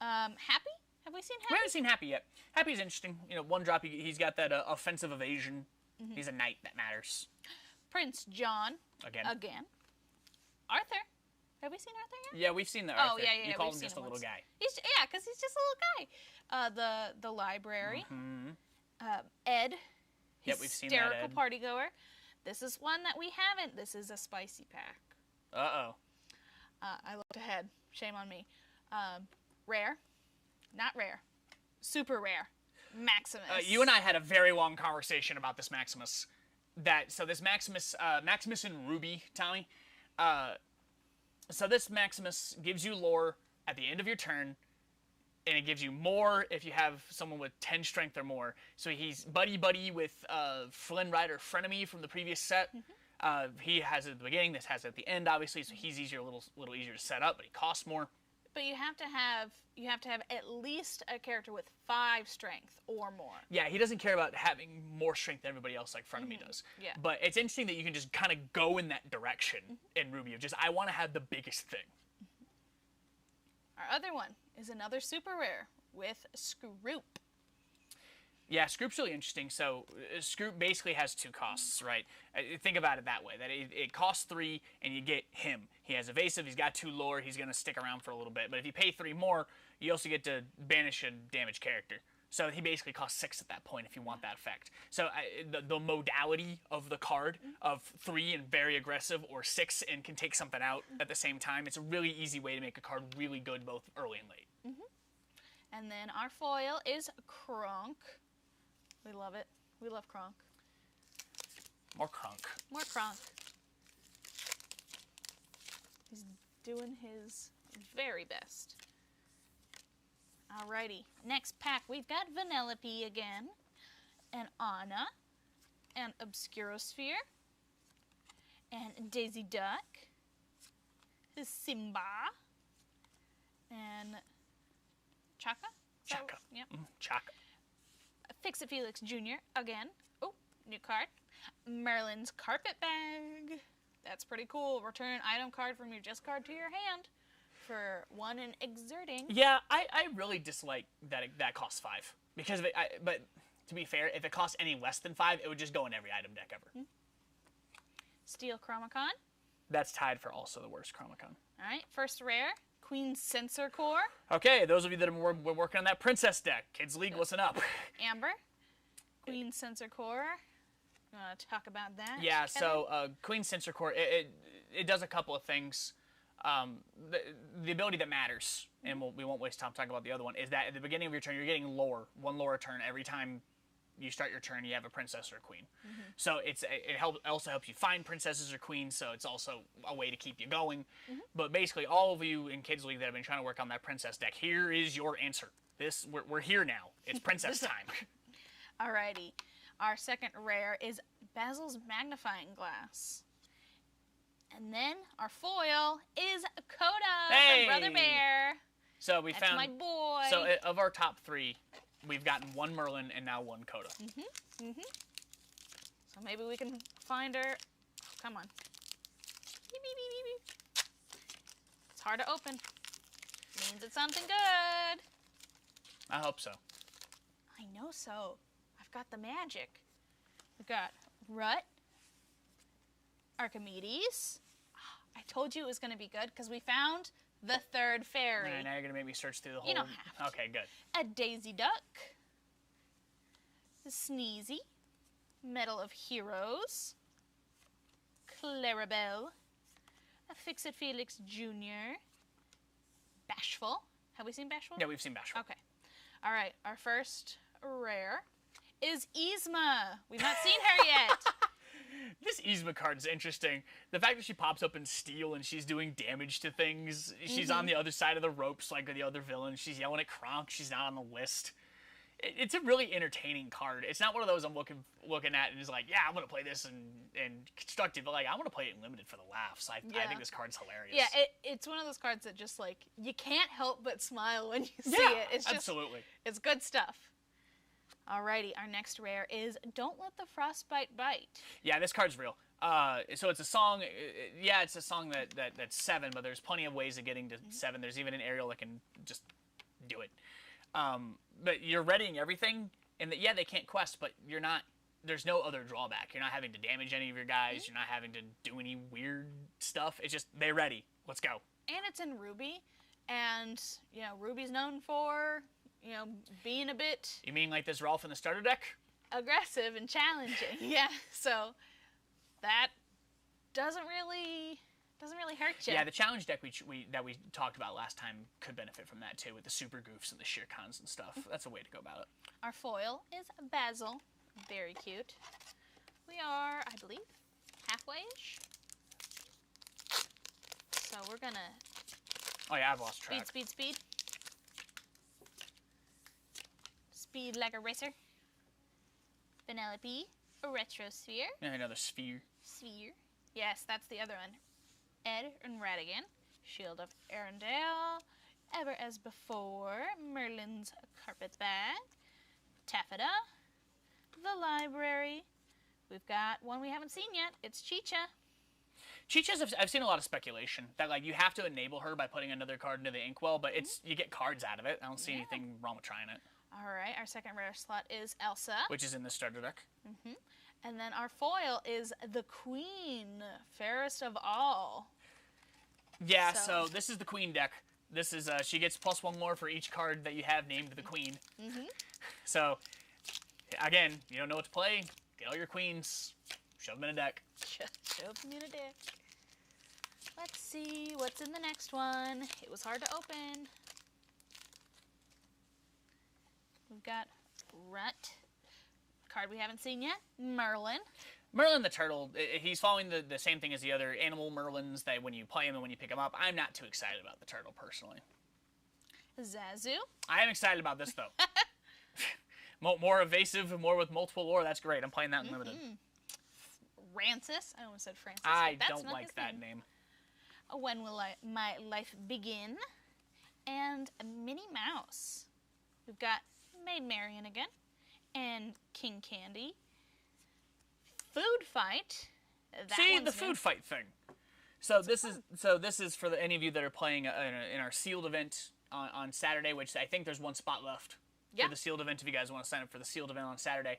Happy? Have we seen Happy? We haven't seen Happy yet. Happy's interesting. You know, one drop, he's got that offensive evasion. He's a knight, that matters. Prince John. Again. Arthur. Have we seen Arthur yet? Yeah, we've seen the Arthur. Oh, yeah. You call him just a little guy. Yeah, because he's just a little guy. The library. Ed. Yep, we've seen that, Hysterical Ed. partygoer. This is one that we haven't. This is a spicy pack. Uh-oh. I looked ahead. Shame on me. Rare. Not rare. Super rare. Maximus. You and I had a very long conversation about this Maximus. So this Maximus and Ruby, Tommy. So this Maximus gives you lore at the end of your turn, and it gives you more if you have someone with 10 strength or more. So he's buddy-buddy with Flynn Rider Frenemy from the previous set. He has it at the beginning, this has it at the end, obviously, so he's a little easier to set up, but he costs more. But you have to have at least a character with 5 strength or more. Yeah, he doesn't care about having more strength than everybody else like Frenemy does. Yeah. But it's interesting that you can just kind of go in that direction in Ruby of just, I want to have the biggest thing. Our other one is another super rare with Scroop. Yeah, Scroop's really interesting. So Scroop basically has 2 costs, right? Think about it that way, that it costs 3 and you get him. He has evasive, he's got 2 lore, he's going to stick around for a little bit. But if you pay 3 more, you also get to banish a damaged character. So he basically costs 6 at that point if you want that effect. So the modality of the card of 3 and very aggressive, or 6 and can take something out at the same time, it's a really easy way to make a card really good both early and late. And then our foil is Kronk. We love it. We love Kronk. More Kronk. More Kronk. He's doing his very best. Alrighty. Next pack, we've got Vanellope again, and Anna, and Obscurosphere, and Daisy Duck, Simba, and Chaka? Chaka. Yep. Chaka. Fix-It Felix Jr. again. Oh, new card. Merlin's Carpet Bag. That's pretty cool. Return an item card from your just card to your hand for one and exerting. Yeah, I really dislike that costs 5 because of it. But to be fair, if it costs any less than 5, it would just go in every item deck ever. Steel Chromacon. That's tied for also the worst Chromacon. All right, first rare, Queen Sensor Core. Okay, those of you that are working on that Princess deck, Kids League, listen up. Amber, Queen Sensor Core. You want to talk about that? Yeah, Kevin? so Queen Sensor Core, it does a couple of things. The ability that matters, and we won't waste time talking about the other one, is that at the beginning of your turn, you're getting lore, 1 lore a turn every time you start your turn. You have a princess or a queen, so it also helps you find princesses or queens. So it's also a way to keep you going. But basically, all of you in Kids League that have been trying to work on that princess deck, here is your answer. We're here now. It's princess time. Alrighty, our second rare is Basil's Magnifying Glass. And then our foil is Coda from Brother Bear. So we That's found my boy. So of our top 3, we've gotten 1 Merlin and now 1 Coda. So maybe we can find her. Oh, come on. Beep, beep, beep, beep. It's hard to open. Means it's something good. I hope so. I know so. I've got the magic. We've got Rut, Archimedes. I told you it was going to be good because we found the 3rd fairy. Now you're going to make me search through the whole... You don't have to. Okay, good. A Daisy Duck. Sneezy. Medal of Heroes. Clarabelle. A Fix-It Felix Jr. Bashful. Have we seen Bashful? Yeah, we've seen Bashful. Okay. All right, our first rare is Yzma. We've not seen her yet. This Yzma card's interesting. The fact that she pops up in steel and she's doing damage to things. She's on the other side of the ropes like the other villain. She's yelling at Kronk. She's not on the list. It's a really entertaining card. It's not one of those I'm looking at and is like, yeah, I'm going to play this and constructive. But like, I want to play it in limited for the laughs. I think this card's hilarious. Yeah, it's one of those cards that just like, you can't help but smile when you see it. It's just, absolutely. It's good stuff. Alrighty, our next rare is Don't Let the Frostbite Bite. Yeah, this card's real. So it's a song. Yeah, it's a song that's 7, but there's plenty of ways of getting to 7. There's even an aerial that can just do it. But you're readying everything, and they can't quest, but you're not. There's no other drawback. You're not having to damage any of your guys. You're not having to do any weird stuff. It's just they're ready. Let's go. And it's in Ruby, and Ruby's known for being a bit. You mean like this Rolf in the starter deck? Aggressive and challenging. Yeah. So that doesn't really hurt you. Yeah, the challenge deck that we talked about last time could benefit from that too, with the super goofs and the sheer cons and stuff. That's a way to go about it. Our foil is Basil. Very cute. We are, I believe, halfway-ish. So we're gonna. Oh yeah, I've lost track. Speed. Speed like a racer. Penelope, a Retrosphere. Yeah, another sphere. Yes, that's the other one. Ed and Radigan, Shield of Arendelle, Ever as Before, Merlin's Carpet Bag, Taffeta, the Library. We've got one we haven't seen yet. It's Chicha. Chicha's, I've seen a lot of speculation that like you have to enable her by putting another card into the inkwell, but you get cards out of it. I don't see anything wrong with trying it. All right, our second rare slot is Elsa. Which is in the starter deck. And then our foil is the Queen, fairest of all. Yeah, so this is the Queen deck. This is, she gets +1 more for each card that you have named the Queen. So, again, you don't know what to play, get all your Queens, shove them in a deck. Shove them in a deck. Let's see what's in the next one. It was hard to open. We've got Rut. Card we haven't seen yet. Merlin. Merlin the Turtle, he's following the same thing as the other animal Merlins that when you play him and when you pick him up. I'm not too excited about the Turtle, personally. Zazu. I am excited about this, though. More evasive, more with multiple lore. That's great. I'm playing that in limited. Rancis. I almost said Francis. I don't like that name. When Will My Life Begin? And Minnie Mouse. We've got Maid Marian again. And King Candy. Food Fight. See, the food fight thing. So this is for any of you that are playing in our sealed event on Saturday, which I think there's one spot left for the sealed event. If you guys want to sign up for the sealed event on Saturday,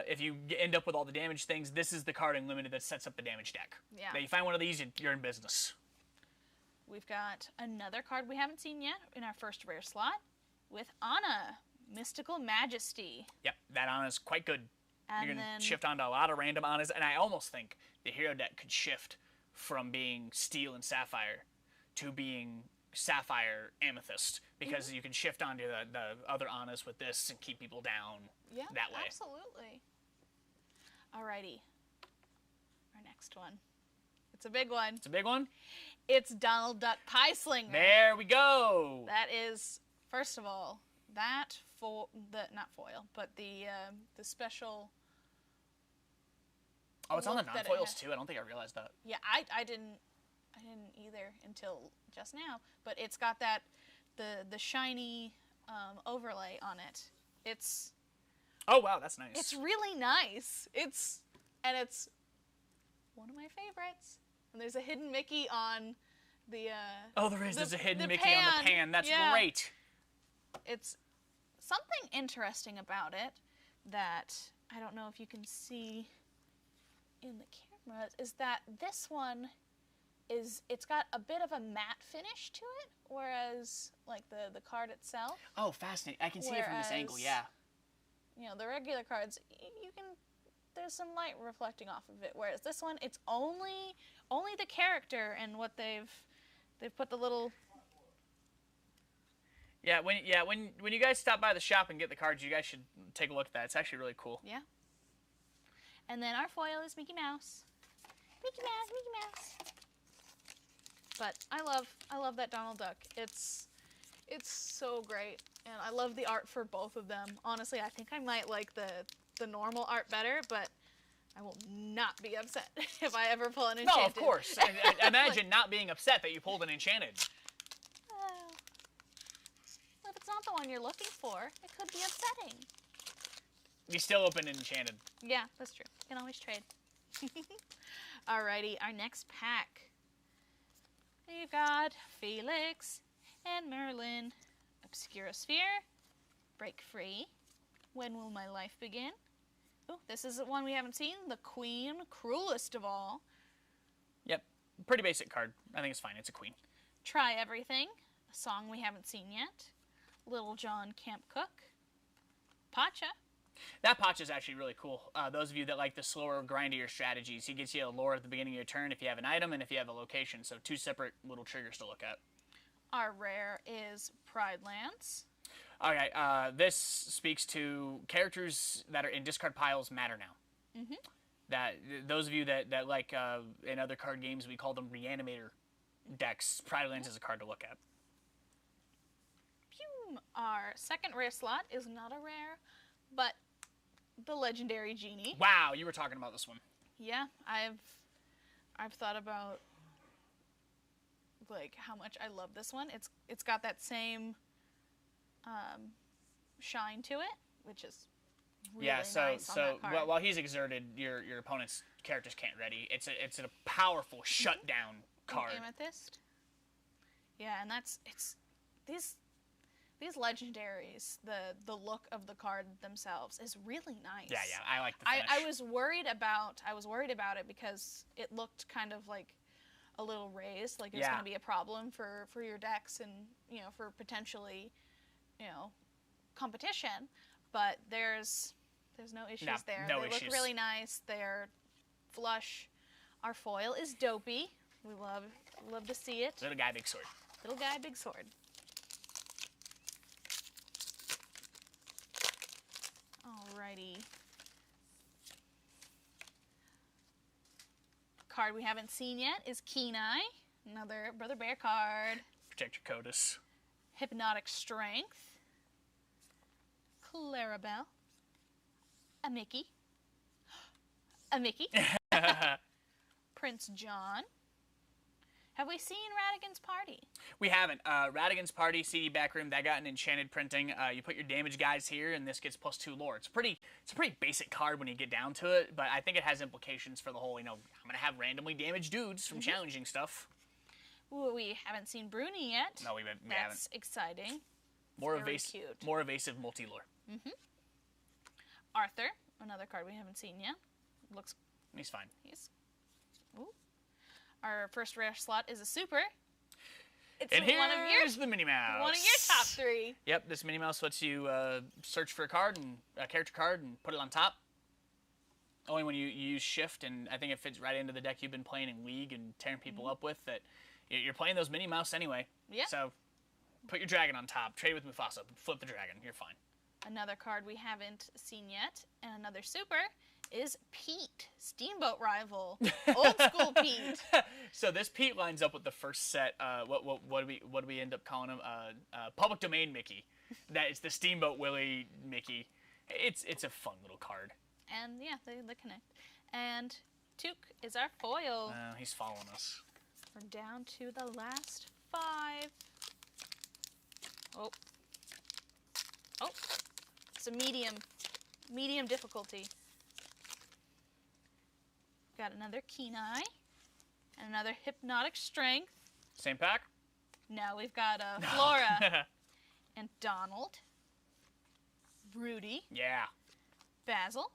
if you end up with all the damage things, this is the card unlimited that sets up the damage deck. Yeah. Now you find one of these, you're in business. We've got another card we haven't seen yet in our first rare slot with Anna, Mystical Majesty. Yep, that Anna's quite good. And you're going to shift onto a lot of random Annas, and I almost think the hero deck could shift from being Steel and Sapphire to being Sapphire Amethyst, because you can shift onto the other Annas with this and keep people down that way. Absolutely. Alrighty. Our next one. It's a big one. It's a big one? It's Donald Duck Pie Slinger. There we go. That is, first of all, not foil, but the special. Oh, it's on the non-foils too. I don't think I realized that. Yeah, I didn't either until just now. But it's got that the shiny overlay on it. It's. Oh wow, that's nice. It's really nice. It's one of my favorites. And there's a hidden Mickey on the. Oh, there is. There's a hidden Mickey on the pan. That's great. It's something interesting about it that I don't know if you can see in the camera is that this one it's got a bit of a matte finish to it, whereas like the card itself. Oh, fascinating! I can see it from this angle. Yeah. You know, the regular cards, you can. There's some light reflecting off of it, whereas this one, it's only the character and what they've put the little. Yeah, when you guys stop by the shop and get the cards, you guys should take a look at that. It's actually really cool. Yeah. And then our foil is Mickey Mouse. Mickey Mouse, Mickey Mouse. But I love that Donald Duck. It's so great, and I love the art for both of them. Honestly, I think I might like the normal art better, but I will not be upset if I ever pull an Enchanted. No, of course. I imagine not being upset that you pulled an Enchanted. If it's not the one you're looking for, it could be upsetting. You still open an Enchanted. Yeah, that's true. You can always trade. Alrighty, our next pack. We've got Felix and Merlin, Obscurosphere, Break Free, When Will My Life Begin? Oh, this is one we haven't seen, the Queen, Cruelest of All. Yep, pretty basic card. I think it's fine. It's a queen. Try Everything, a song we haven't seen yet. Little John Camp Cook, Pacha. That Pacha is actually really cool. Those of you that like the slower, grindier strategies, he gets you a lore at the beginning of your turn if you have an item and if you have a location. So 2 separate little triggers to look at. Our rare is Pride Lance. Okay, this speaks to characters that are in discard piles matter now. Mm-hmm. That those of you that like in other card games, we call them reanimator decks. Pride Lance is a card to look at. Our second rare slot is not a rare, but the Legendary Genie. Wow, you were talking about this one. Yeah, I've thought about like how much I love this one. It's got that same shine to it, which is really nice on that card. While he's exerted, your opponent's characters can't ready. It's a powerful shutdown card. Amethyst. Yeah, and it's these legendaries, the look of the card themselves is really nice. Yeah, I like the finish. I was worried about it because it looked kind of like a little raised, like it's going to be a problem for your decks and, you know, for potentially, you know, competition, but there's no issues there. They look really nice. They're flush. Our foil is Dopey. We love to see it. Little guy, big sword. Little guy, big sword. Alrighty. Card we haven't seen yet is Kenai, another Brother Bear card. Protect your Codus. Hypnotic Strength. Clarabelle. A Mickey. A Mickey. Prince John. Have we seen Radigan's Party? We haven't. Radigan's Party, CD backroom, that got an enchanted printing. You put your damage guys here, and this gets +2 lore. It's a pretty basic card when you get down to it, but I think it has implications for the whole, I'm going to have randomly damaged dudes from challenging stuff. Ooh, we haven't seen Bruni yet. No, we haven't. That's exciting. More Cute. More evasive multi-lore. Arthur, another card we haven't seen yet. Looks... He's fine. Ooh. Our first rare slot is a super. It's and here's the Minnie Mouse. One of your top 3. Yep, this Minnie Mouse lets you search for a card and a character card and put it on top. Only when you use Shift, and I think it fits right into the deck you've been playing in League and tearing people up with. That you're playing those Minnie Mouse anyway. Yeah. So put your dragon on top, trade with Mufasa, flip the dragon. You're fine. Another card we haven't seen yet, and another super, is Pete, Steamboat Rival, old school Pete. So this Pete lines up with the first set. What do we end up calling him? Public Domain Mickey. That it's the Steamboat Willie Mickey. It's a fun little card. And yeah, they connect. And Took is our foil. He's following us. We're down to the last 5. Oh, it's a medium difficulty. Got another Keen Eye, and another Hypnotic Strength. Same pack? No, we've got Flora, and Donald, Rudy. Yeah. Basil,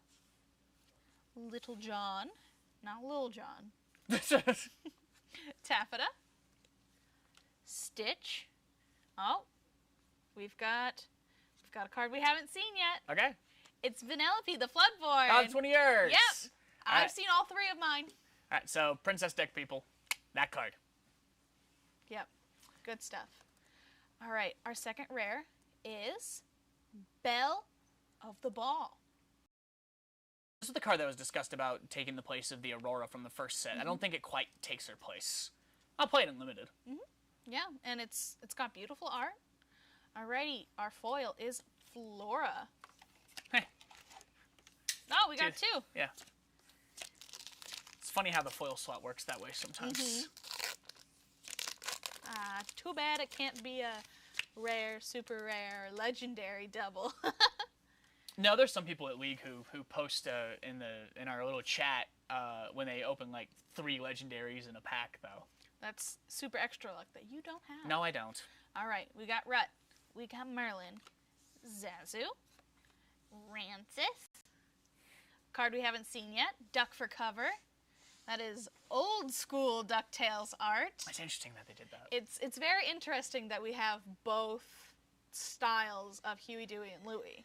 Little John, not Lil John. Taffeta, Stitch. Oh, we've got a card we haven't seen yet. Okay. It's Vanellope, the Floodborn. Oh, it's one of yours. Yep. I've seen all 3 of mine. All right, so Princess deck people, that card. Yep, good stuff. All right, our second rare is Belle of the Ball. This is the card that was discussed about taking the place of the Aurora from the first set. I don't think it quite takes her place. I'll play it in limited. Yeah, and it's got beautiful art. Alrighty, our foil is Flora. Hey. Oh, we got 2. Yeah. It's funny how the foil slot works that way sometimes. Too bad it can't be a rare, super rare, legendary double. No, there's some people at League who post in our little chat when they open like 3 legendaries in a pack though. That's super extra luck that you don't have. No, I don't. All right, we got Rut, we got Merlin, Zazu, Rancis. Card we haven't seen yet, Duck for Cover. That is old school DuckTales art. It's interesting that they did that. It's very interesting that we have both styles of Huey, Dewey, and Louie.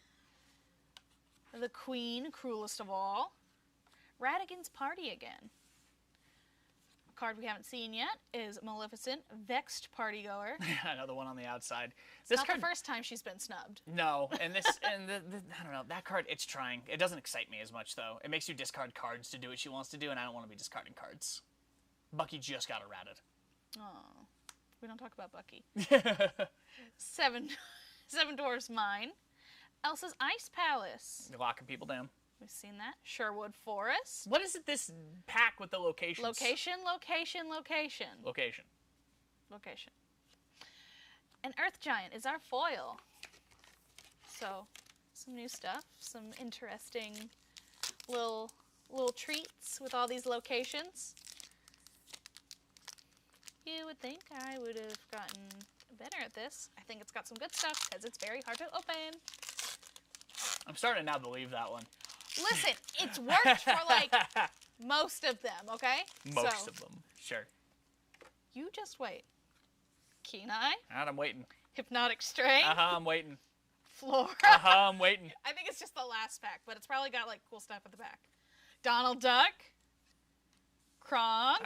The Queen, Cruelest of All. Radigan's Party again. A card we haven't seen yet is Maleficent, Vexed Partygoer. Another one on the outside. It's not the first time she's been snubbed. No, and this I don't know, that card, it's trying. It doesn't excite me as much though. It makes you discard cards to do what she wants to do, and I don't want to be discarding cards. Bucky just got errated. Oh, we don't talk about Bucky. Seven Dwarfs Mine. Elsa's Ice Palace. You're locking people down. We've seen that. Sherwood Forest. What is it, this pack with the locations? Location. An Earth Giant is our foil. So, some new stuff. Some interesting little treats with all these locations. You would think I would have gotten better at this. I think it's got some good stuff because it's very hard to open. I'm starting to now believe that one. Listen, it's worked for like most of them, okay? Most of them, sure. You just wait. Keen Eye. Alright, I'm waiting. Hypnotic Strength. I'm waiting. Flora. I'm waiting. I think it's just the last pack, but it's probably got like cool stuff at the back. Donald Duck. Kronk.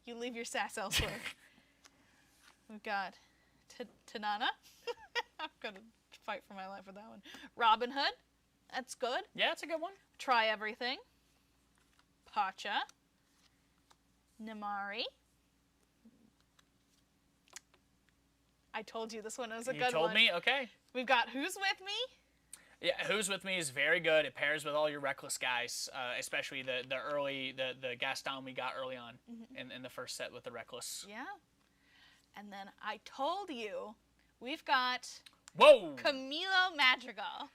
You leave your sass elsewhere. We've got Tanana. I'm gonna fight for my life with that one. Robin Hood. That's good. Yeah, it's a good one. Try Everything. Pacha. Namari. I told you this one was a good one. You told me? Okay. We've got Who's With Me? Yeah, Who's With Me is very good. It pairs with all your Reckless guys, especially the Gaston we got early on in the first set with the Reckless. Yeah. And then I told you, we've got Whoa! Camilo Madrigal.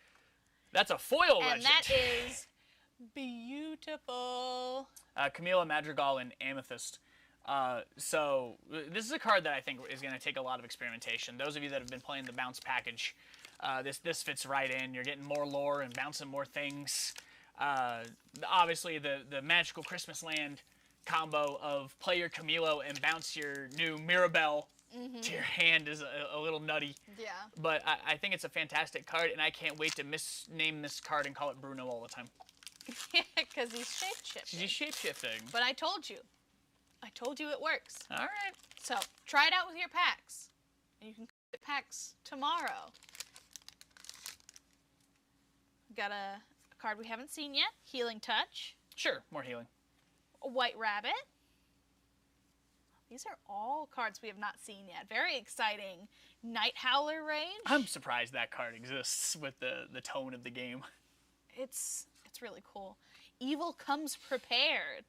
That's a foil And legend. that is beautiful. Camila Madrigal and Amethyst. So this is a card that I think is going to take a lot of experimentation. Those of you that have been playing the bounce package, this fits right in. You're getting more lore and bouncing more things. Obviously, the Magical Christmas Land combo of play your Camilo and bounce your new Mirabelle to your hand is a little nutty. Yeah. But I think it's a fantastic card, and I can't wait to misname this card and call it Bruno all the time. Because he's shape-shifting. He's shape-shifting. But I told you. I told you it works. All right. So, try it out with your packs. And you can get packs tomorrow. Got a card we haven't seen yet. Healing Touch. Sure, more healing. A White Rabbit. These are all cards we have not seen yet. Very exciting. Night Howler Rage. I'm surprised that card exists with the tone of the game. It's really cool. Evil Comes Prepared.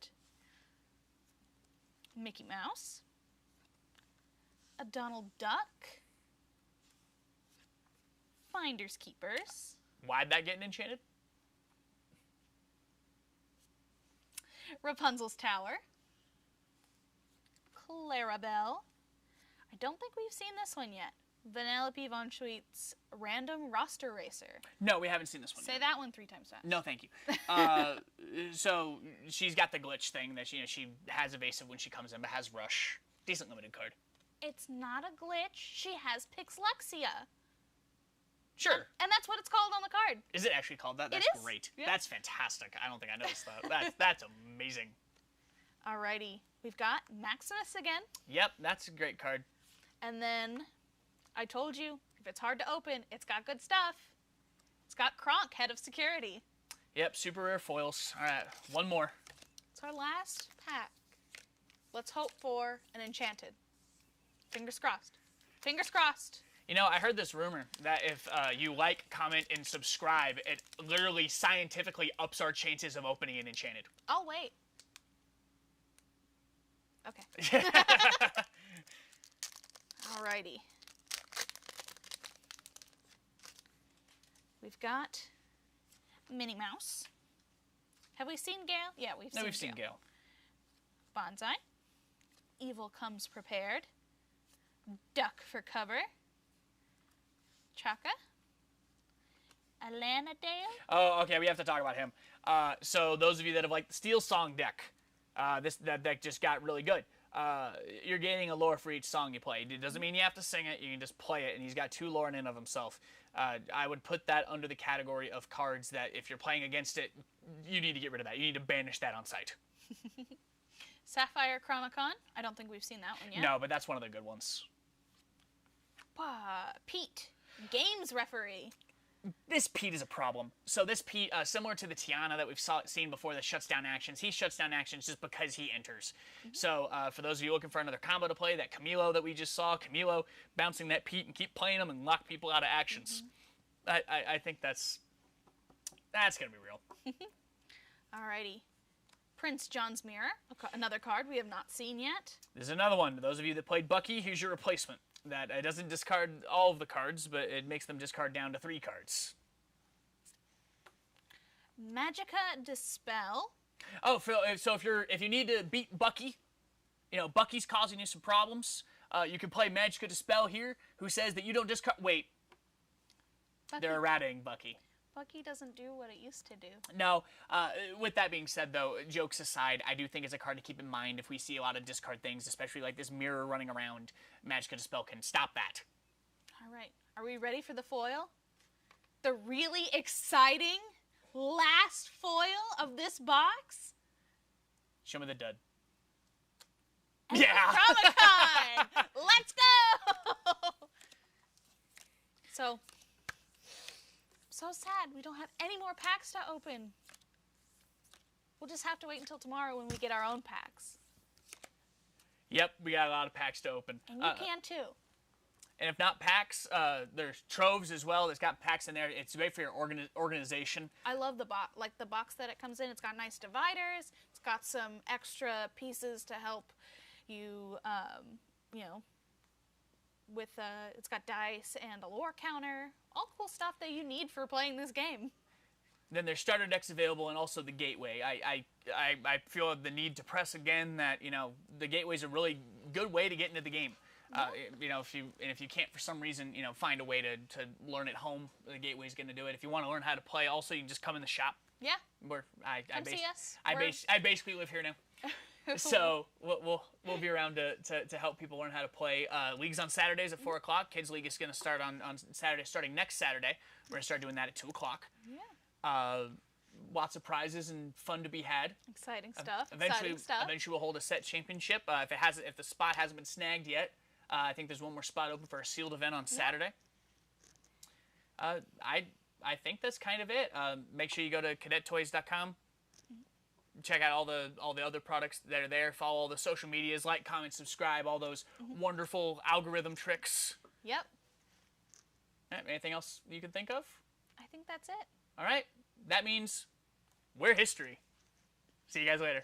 Mickey Mouse. A Donald Duck. Finders Keepers. Why'd that get enchanted? Rapunzel's Tower. Clarabelle. I don't think we've seen this one yet. Vanellope Von Schweet's Random Roster Racer. No, we haven't seen this one Say yet. that one 3 times fast. No, thank you. So she's got the glitch thing that she has evasive when she comes in, but has rush. Decent limited card. It's not a glitch. She has Pixlexia. Sure. And that's what it's called on the card. Is it actually called that? That's It is. great. Yeah. That's fantastic. I don't think I noticed that. That's amazing. Alrighty. We've got Maximus again. Yep, that's a great card. And then I told you, if it's hard to open, it's got good stuff. It's got Kronk, Head of Security. Yep, super rare foils. All right, one more. It's our last pack. Let's hope for an enchanted. Fingers crossed. Fingers crossed. You know, I heard this rumor that if you like, comment, and subscribe, it literally scientifically ups our chances of opening an enchanted. I'll wait. Okay. Alrighty. We've got Minnie Mouse. Have we seen Gale? Yeah, we've seen Gale. Bonsai. Evil Comes Prepared. Duck for cover. Chaka. Alana Dale. Oh, okay, we have to talk about him. So those of you that have liked the Steel Song deck, that deck just got really good. You're gaining a lore for each song you play. It doesn't mean you have to sing it, you can just play it, and he's got 2 lore in and of himself. I would put that under the category of cards that if you're playing against it, you need to get rid of that. You need to banish that on site. Sapphire Chromicon. I don't think we've seen that one yet. No, but that's one of the good ones. Pete. Games Referee. This Pete is a problem. So this Pete, similar to the Tiana that we've seen before that shuts down actions, he shuts down actions just because he enters. So for those of you looking for another combo to play, that Camilo that we just saw, Camilo bouncing that Pete and keep playing him and lock people out of actions. I think that's going to be real. Alrighty. Prince John's Mirror. Another card we have not seen yet. There's another one. Those of you that played Bucky, here's your replacement. That it doesn't discard all of the cards, but it makes them discard down to 3 cards. Magica Dispel. Oh, so if you need to beat Bucky, Bucky's causing you some problems. You can play Magica Dispel here, who says that you don't discard. Wait, Bucky. they're errating Bucky. Bucky doesn't do what it used to do. No, with that being said, though, jokes aside, I do think it's a card to keep in mind if we see a lot of discard things, especially like this mirror running around. Magica Dispel can stop that. All right. Are we ready for the foil? The really exciting last foil of this box? Show me the dud. And Yeah! Chromicon! Let's go! So sad. We don't have any more packs to open. We'll just have to wait until tomorrow when we get our own packs. Yep, we got a lot of packs to open. And you can too. And if not packs, there's troves as well. It's got packs in there. It's great for your organization. I love the box, like the box that it comes in. It's got nice dividers. It's got some extra pieces to help you, you know, with it's got dice and a lore counter. All the cool stuff that you need for playing this game. Then there's starter decks available, and also the gateway. I feel the need to press again that, you know, the gateway is a really good way to get into the game. You know, if you can't for some reason, you know, find a way to learn at home, the gateway is going to do it. If you want to learn how to play, also you can just come in the shop. Yeah. Where see us. I basically live here now. So we'll be around to help people learn how to play. League's on Saturdays at 4 o'clock. Kids League is going to start on Saturday, starting next Saturday. We're going to start doing that at 2 o'clock. Yeah. Lots of prizes and fun to be had. Exciting stuff. Eventually we'll hold a set championship. If the spot hasn't been snagged yet, I think there's one more spot open for a sealed event on Saturday. I think that's kind of it. Make sure you go to cadettoys.com. Check out all the other products that are there. Follow all the social medias, like, comment, subscribe, all those wonderful algorithm tricks. Yep. Anything else you can think of? I think that's it. All right. That means we're history. See you guys later.